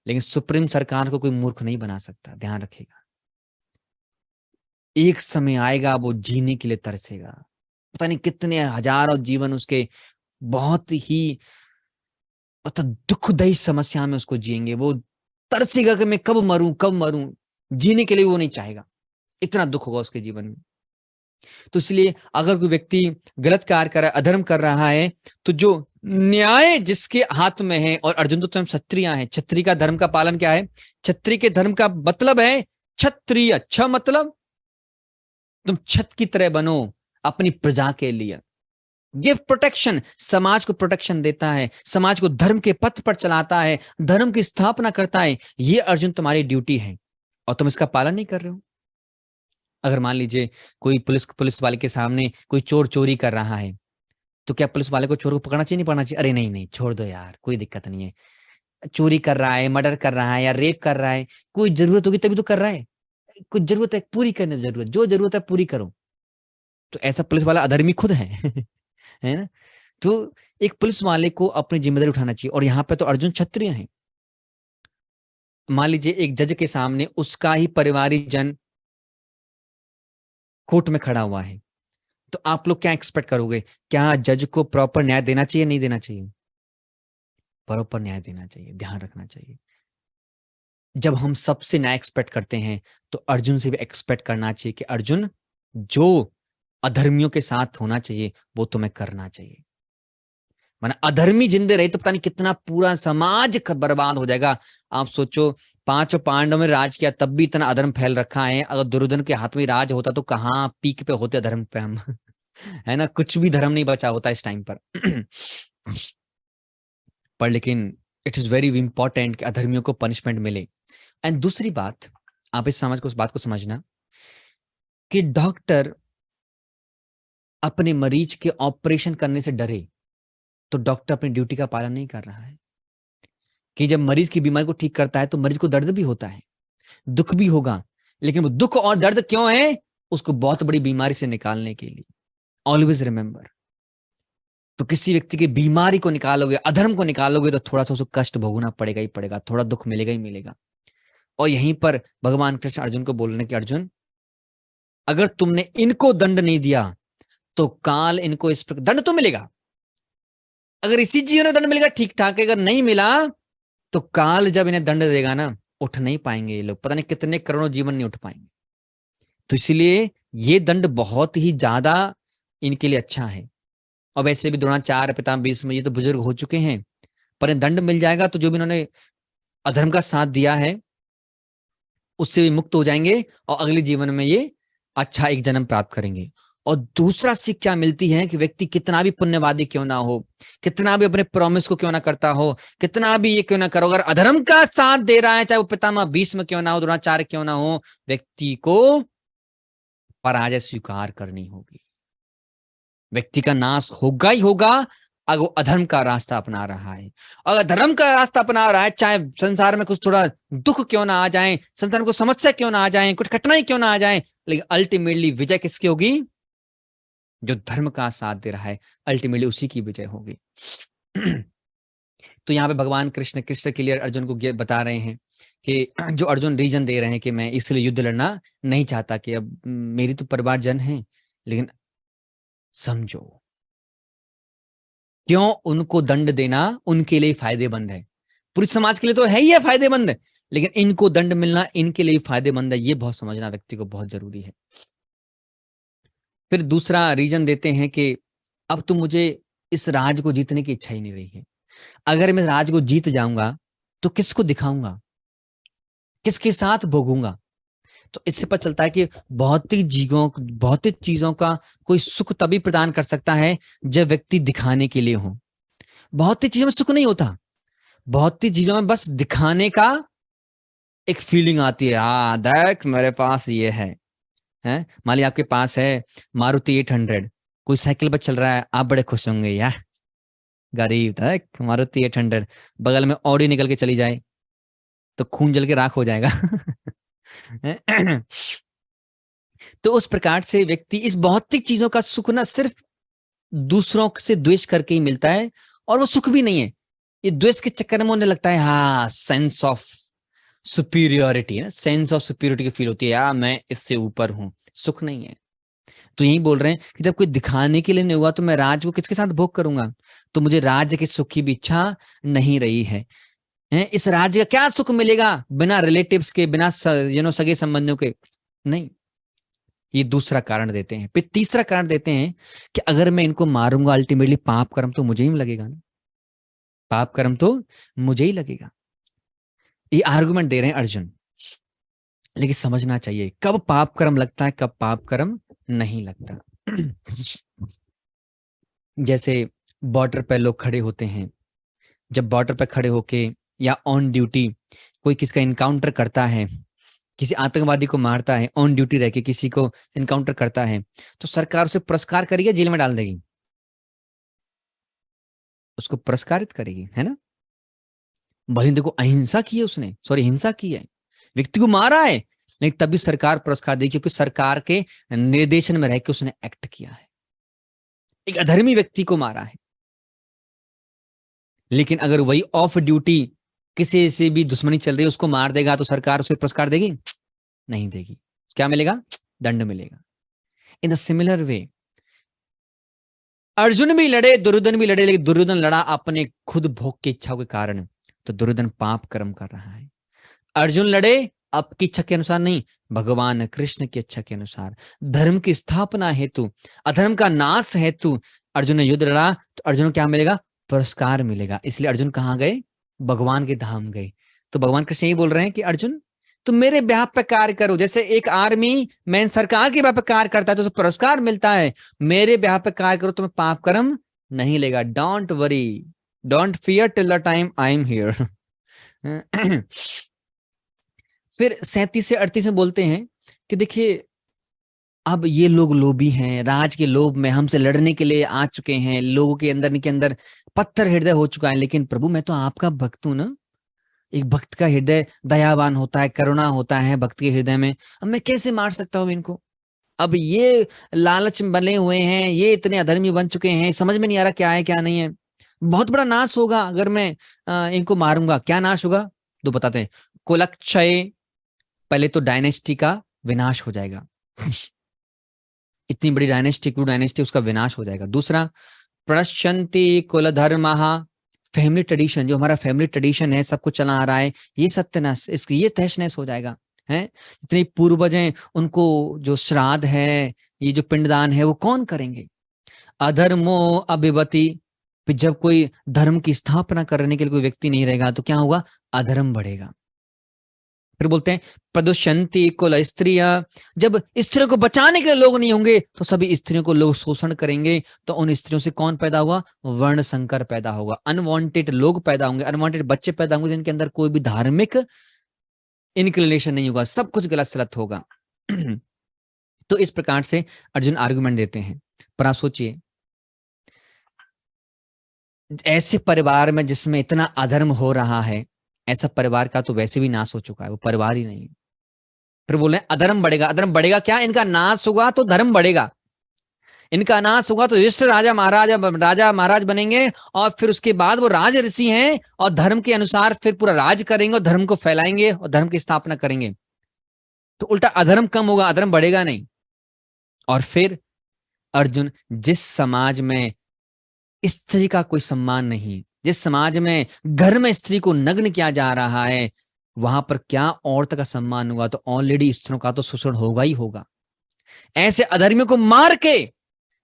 लेकिन सुप्रीम सरकार को कोई मूर्ख नहीं बना सकता, ध्यान रखेगा। एक समय आएगा वो जीने के लिए तरसेगा, पता नहीं कितने हजारों जीवन उसके बहुत ही मतलब दुखदायी समस्या में उसको जिएंगे। वो तरसेगा कि मैं कब मरूं कब मरूं, जीने के लिए वो नहीं चाहेगा, इतना दुख होगा उसके जीवन में। तो इसलिए अगर कोई व्यक्ति गलत कार्य कर रहा है, अधर्म कर रहा है, तो जो न्याय जिसके हाथ में है, और अर्जुन तो स्वयं क्षत्रिय है, क्षत्रिय का धर्म का पालन क्या है? क्षत्रिय के धर्म का मतलब है क्षत्रिय, अच्छा मतलब तुम छत की तरह बनो अपनी प्रजा के लिए, गिव प्रोटेक्शन, समाज को प्रोटेक्शन देता है, समाज को धर्म के पथ पर चलाता है, धर्म की स्थापना करता है। ये अर्जुन तुम्हारी ड्यूटी है और तुम इसका पालन नहीं कर रहे हो। अगर मान लीजिए कोई पुलिस वाले के सामने कोई चोर चोरी कर रहा है, तो क्या पुलिस वाले को चोर को पकड़ना चाहिए नहीं पकड़ना चाहिए? अरे नहीं नहीं छोड़ दो यार, कोई दिक्कत नहीं है, चोरी कर रहा है, मर्डर कर रहा है या रेप कर रहा है, कोई जरूरत होगी तभी तो कर रहा है, कुछ जरूरत है पूरी करने, जरूरत जो जरूरत है पूरी करो। तो ऐसा पुलिस वाला अधर्मी खुद है है ना? तो एक पुलिस वाले को अपनी जिम्मेदारी उठाना चाहिए। और यहाँ पे तो अर्जुन क्षत्रिय है। मान लीजिए एक जज के सामने उसका ही परिवारिक जन कोर्ट में खड़ा हुआ है, तो आप लोग क्या एक्सपेक्ट करोगे? क्या जज को प्रॉपर न्याय देना चाहिए नहीं देना चाहिए? प्रॉपर न्याय देना चाहिए, ध्यान रखना चाहिए। जब हम सबसे ना एक्सपेक्ट करते हैं तो अर्जुन से भी एक्सपेक्ट करना चाहिए कि अर्जुन, जो अधर्मियों के साथ होना चाहिए वो तुम्हें करना चाहिए। माना अधर्मी जिंदे रहे तो पता नहीं कितना पूरा समाज बर्बाद हो जाएगा। आप सोचो, पांचों पांडवों में राज किया तब भी इतना अधर्म फैल रखा है। अगर दुर्योधन के हाथ में राज होता तो कहाँ पीक पे होते अधर्म पे हम। है ना, कुछ भी धर्म नहीं बचा होता इस टाइम पर। पर लेकिन इट इज वेरी इंपॉर्टेंट कि अधर्मियों को पनिशमेंट मिले। एंड दूसरी बात, आप इस समाज को, उस बात को समझना कि डॉक्टर अपने मरीज के ऑपरेशन करने से डरे तो डॉक्टर अपनी ड्यूटी का पालन नहीं कर रहा है। कि जब मरीज की बीमारी को ठीक करता है तो मरीज को दर्द भी होता है, दुख भी होगा, लेकिन वो दुख और दर्द क्यों है? उसको बहुत बड़ी बीमारी से निकालने के लिए। Always remember. तो किसी व्यक्ति की बीमारी को निकालोगे, अधर्म को निकालोगे तो थोड़ा सा उसको कष्ट भोगना पड़ेगा ही पड़ेगा, थोड़ा दुख मिलेगा ही मिलेगा। और यहीं पर भगवान कृष्ण अर्जुन को बोल रहे हैं कि अर्जुन, अगर तुमने इनको दंड नहीं दिया तो काल इनको इस प्रकार दंड तो मिलेगा। अगर इसी जीवन में दंड मिलेगा ठीक ठाक है, अगर नहीं मिला तो काल जब इन्हें दंड देगा ना, उठ नहीं पाएंगे ये लोग, पता नहीं कितने करोड़ों जीवन नहीं उठ पाएंगे। तो इसलिए ये दंड बहुत ही ज्यादा इनके लिए अच्छा है। और वैसे भी द्रोणाचार्य, पितामह भीष्म, ये तो बुजुर्ग हो चुके हैं, पर ये दंड मिल जाएगा तो जो भी इन्होंने अधर्म का साथ दिया है उससे भी मुक्त हो जाएंगे और अगले जीवन में ये अच्छा एक जन्म प्राप्त करेंगे। और दूसरा सीख क्या मिलती है कि व्यक्ति कितना भी पुण्यवादी क्यों ना हो, कितना भी अपने प्रॉमिस को क्यों ना करता हो, कितना भी ये क्यों ना करो, अगर अधर्म का साथ दे रहा है, चाहे वो पितामह भीष्म क्यों ना हो, द्रोणाचार्य क्यों ना हो, व्यक्ति को पराजय स्वीकार करनी होगी। व्यक्ति का नाश होगा ही होगा अगर वो अधर्म का रास्ता अपना रहा है। अगर धर्म का रास्ता अपना रहा है, चाहे संसार में कुछ थोड़ा दुख क्यों ना आ जाए, संसार में कुछ समस्या क्यों ना आ जाए, कुछ कठिनाई क्यों ना आ जाए, लेकिन अल्टीमेटली विजय किसकी होगी? जो धर्म का साथ दे रहा है, अल्टीमेटली उसी की विजय होगी। तो यहाँ पे भगवान कृष्ण कृष्ण क्लियर अर्जुन को बता रहे हैं कि जो अर्जुन रीजन दे रहे हैं कि मैं इसलिए युद्ध लड़ना नहीं चाहता कि अब मेरी तो परिवारजन है, लेकिन समझो क्यों उनको दंड देना उनके लिए फायदेमंद है। पूरे समाज के लिए तो है ही है फायदेमंद, लेकिन इनको दंड मिलना इनके लिए फायदेमंद है, ये बहुत समझना व्यक्ति को बहुत जरूरी है। फिर दूसरा रीजन देते हैं कि अब तो मुझे इस राज को जीतने की इच्छा ही नहीं रही है। अगर मैं राज को जीत जाऊंगा तो किसको दिखाऊंगा, किसके साथ भोगूंगा? तो इससे पता चलता है कि भौतिक चीजों का कोई सुख तभी प्रदान कर सकता है जब व्यक्ति दिखाने के लिए हो। भौतिक चीजों में सुख नहीं होता, भौतिक चीजों में बस दिखाने का एक फीलिंग आती है, हाँ देख मेरे पास ये है। मान लीजिए आपके पास है मारुति 800, कोई साइकिल पर चल रहा है, आप बड़े खुश होंगे, यार गरीब था, मारुति 800, बगल में ऑडी निकल के चली जाए तो खून जल के राख हो जाएगा। तो उस प्रकार से व्यक्ति इस भौतिक चीजों का सुख ना सिर्फ दूसरों से द्वेष करके ही मिलता है, और वो सुख भी नहीं है। ये द्वेष के चक्कर में उन्हें लगता है हाँ सेंस ऑफ सुपीरियोरिटी, ना सेंस ऑफ सुपीरियोरिटी की फील होती है, यार मैं इससे ऊपर हूं। सुख नहीं है। तो यही बोल रहे हैं कि जब कोई दिखाने के लिए नहीं हुआ तो मैं राज को किसके साथ भोग करूंगा? तो मुझे राज्य के सुख की भी इच्छा नहीं रही है। इस राज्य का क्या सुख मिलेगा बिना रिलेटिव्स के, बिना सगे संबंधियों के? नहीं। ये दूसरा कारण देते हैं। फिर तीसरा कारण देते हैं कि अगर मैं इनको मारूंगा अल्टीमेटली पाप कर्म तो मुझे ही लगेगा ना, पाप कर्म तो मुझे ही लगेगा। ये आर्गुमेंट दे रहे हैं अर्जुन। लेकिन समझना चाहिए कब पाप कर्म लगता है, कब पाप कर्म नहीं लगता। जैसे बॉर्डर पर लोग खड़े होते हैं, जब बॉर्डर पर खड़े होके या ऑन ड्यूटी कोई किसका इनकाउंटर करता है, किसी आतंकवादी को मारता है, ऑन ड्यूटी रह के किसी को इनकाउंटर करता है, तो सरकार उसे पुरस्कार करेगी, जेल में डाल देगी? उसको पुरस्कारित करेगी, है ना। भले देखो अहिंसा की है उसने, सॉरी हिंसा की है, व्यक्ति को मारा है, लेकिन तभी सरकार पुरस्कार देगी क्योंकि सरकार के निर्देशन में रह के उसने एक्ट किया है। एक अधर्मी व्यक्ति को मारा है, लेकिन अगर वही ऑफ ड्यूटी किसी से भी दुश्मनी चल रही है उसको मार देगा तो सरकार उसे पुरस्कार देगी? नहीं देगी। क्या मिलेगा? दंड मिलेगा। In the similar way Arjun भी लड़े, दुर्योधन भी लड़े, लेकिन दुर्योधन लड़ा अपने खुद भोग की इच्छाओं के कारण, तो दुर्योधन पाप कर्म कर रहा है। अर्जुन लड़े आपकी इच्छा के अनुसार नहीं, भगवान कृष्ण की इच्छा के अनुसार, धर्म की स्थापना हेतु, अधर्म का नाश हेतु अर्जुन ने युद्ध लड़ा, तो अर्जुन को क्या मिलेगा? पुरस्कार मिलेगा। इसलिए अर्जुन कहाँ गए? भगवान के धाम गए। तो भगवान कृष्ण यही बोल रहे हैं कि अर्जुन तुम मेरे बेहाफ पे कार्य करो। जैसे एक आर्मी मैन सरकार के बेहाफ पे कार्य करता है तो उसे पुरस्कार मिलता है, मेरे बेहाफ पे कार्य करो तुम्हें पाप कर्म नहीं लेगा। Don't worry, don't fear till the time I am here. फिर 37 से 38 में बोलते हैं कि देखिए अब ये लोग लोभी हैं, राज के लोभ में हमसे लड़ने के लिए आ चुके हैं, लोगों के अंदर पत्थर हृदय हो चुका है। लेकिन प्रभु मैं तो आपका भक्त हूं ना, एक भक्त का हृदय दयावान होता है, करुणा होता है भक्त के हृदय में। अब मैं कैसे मार सकता हूं इनको? अब ये लालच में बने हुए हैं, ये इतने अधर्मी बन चुके हैं, समझ में नहीं आ रहा क्या है क्या नहीं है। बहुत बड़ा नाश होगा अगर मैं इनको मारूंगा। क्या नाश होगा? तो बताते हैं, कुलक्षय, पहले तो डायनेस्टी का विनाश हो जाएगा। इतनी बड़ी डायनेस्टी, कुल डायनेस्टी, उसका विनाश हो जाएगा। दूसरा, प्रणश्यंति कुल धर्मः, फैमिली ट्रेडिशन, जो हमारा फैमिली ट्रेडिशन है, सब कुछ चला आ रहा है, ये सत्यानाश, इसकी ये तहस नहस हो जाएगा। है इतने पूर्वज हैं, उनको जो श्राद्ध है, ये जो पिंडदान है, वो कौन करेंगे? अधर्मो अभिवति, फिर जब कोई धर्म की स्थापना करने के लिए कोई व्यक्ति नहीं रहेगा तो क्या होगा? अधर्म बढ़ेगा। फिर बोलते हैं प्रदुष्यंति कुल स्त्रिया, जब स्त्रियों को बचाने के लिए लोग नहीं होंगे तो सभी स्त्रियों को लोग शोषण करेंगे, तो उन स्त्रियों से कौन पैदा हुआ? वर्ण संकर पैदा होगा, अनवांटेड लोग पैदा होंगे, अनवांटेड बच्चे पैदा होंगे जिनके अंदर कोई भी धार्मिक इनक्लिनेशन नहीं होगा, सब कुछ गलत सलत होगा। तो इस प्रकार से अर्जुन आर्गुमेंट देते हैं। पर आप सोचिए, ऐसे परिवार में जिसमें इतना अधर्म हो रहा है, ऐसा परिवार का तो वैसे भी नाश हो चुका है, वो परिवार ही नहीं है। फिर बोले अधर्म बढ़ेगा। अधर्म बढ़ेगा क्या? इनका नाश होगा तो धर्म बढ़ेगा, इनका नाश होगा तो युधिष्ठिर राजा महाराज बनेंगे, और फिर उसके बाद वो राज ऋषि हैं और धर्म के अनुसार फिर पूरा राज करेंगे और धर्म को फैलाएंगे और धर्म की स्थापना करेंगे। तो उल्टा अधर्म कम होगा, अधर्म बढ़ेगा नहीं। और फिर अर्जुन, जिस समाज में स्त्री का कोई सम्मान नहीं, जिस समाज में घर में स्त्री को नग्न किया जा रहा है, वहां पर क्या औरत का सम्मान होगा? तो ऑलरेडी स्त्रियों का तो शोषण होगा ही होगा। ऐसे अधर्मियों को मार के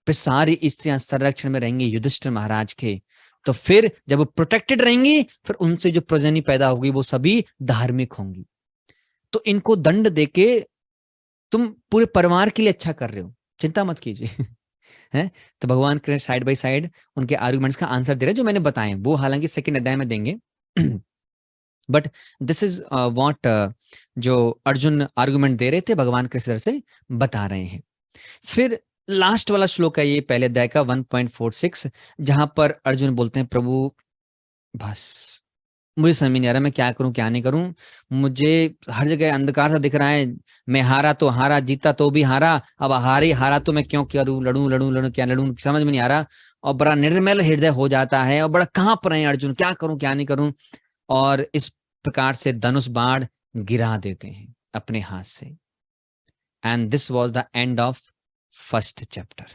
फिर सारी स्त्रियां संरक्षण में रहेंगी युधिष्ठिर महाराज के। तो फिर जब वो प्रोटेक्टेड रहेंगी, फिर उनसे जो प्रजनी पैदा होगी वो सभी धार्मिक होंगी। तो इनको दंड देके तुम पूरे परिवार के लिए अच्छा कर रहे हो, चिंता मत कीजिए। है तो भगवान कृष्ण साइड बाय साइड उनके आर्गुमेंट्स का आंसर दे रहे हैं, जो मैंने बताए वो हालांकि सेकंड अध्याय में देंगे। बट दिस इज व्हाट जो अर्जुन आर्गुमेंट दे रहे थे भगवान कृष्ण से बता रहे हैं। फिर लास्ट वाला श्लोक है ये पहले अध्याय का 1.46, जहां पर अर्जुन बोलते हैं प्रभु बस मुझे समझ में नहीं आ रहा मैं क्या करूं क्या नहीं करूं, मुझे हर जगह अंधकार सा दिख रहा है, मैं हारा तो हारा, जीता तो भी हारा, अब हारा तो मैं क्यों करूं, लड़ूं लड़ूं लड़ूं क्या लड़ूं, समझ में नहीं आ रहा। और बड़ा निर्मल हृदय हो जाता है और बड़ा कहां पर है अर्जुन, क्या करूं क्या नहीं करूं। और इस प्रकार से धनुष बाण गिरा देते हैं अपने हाथ से। And this was the end of first chapter.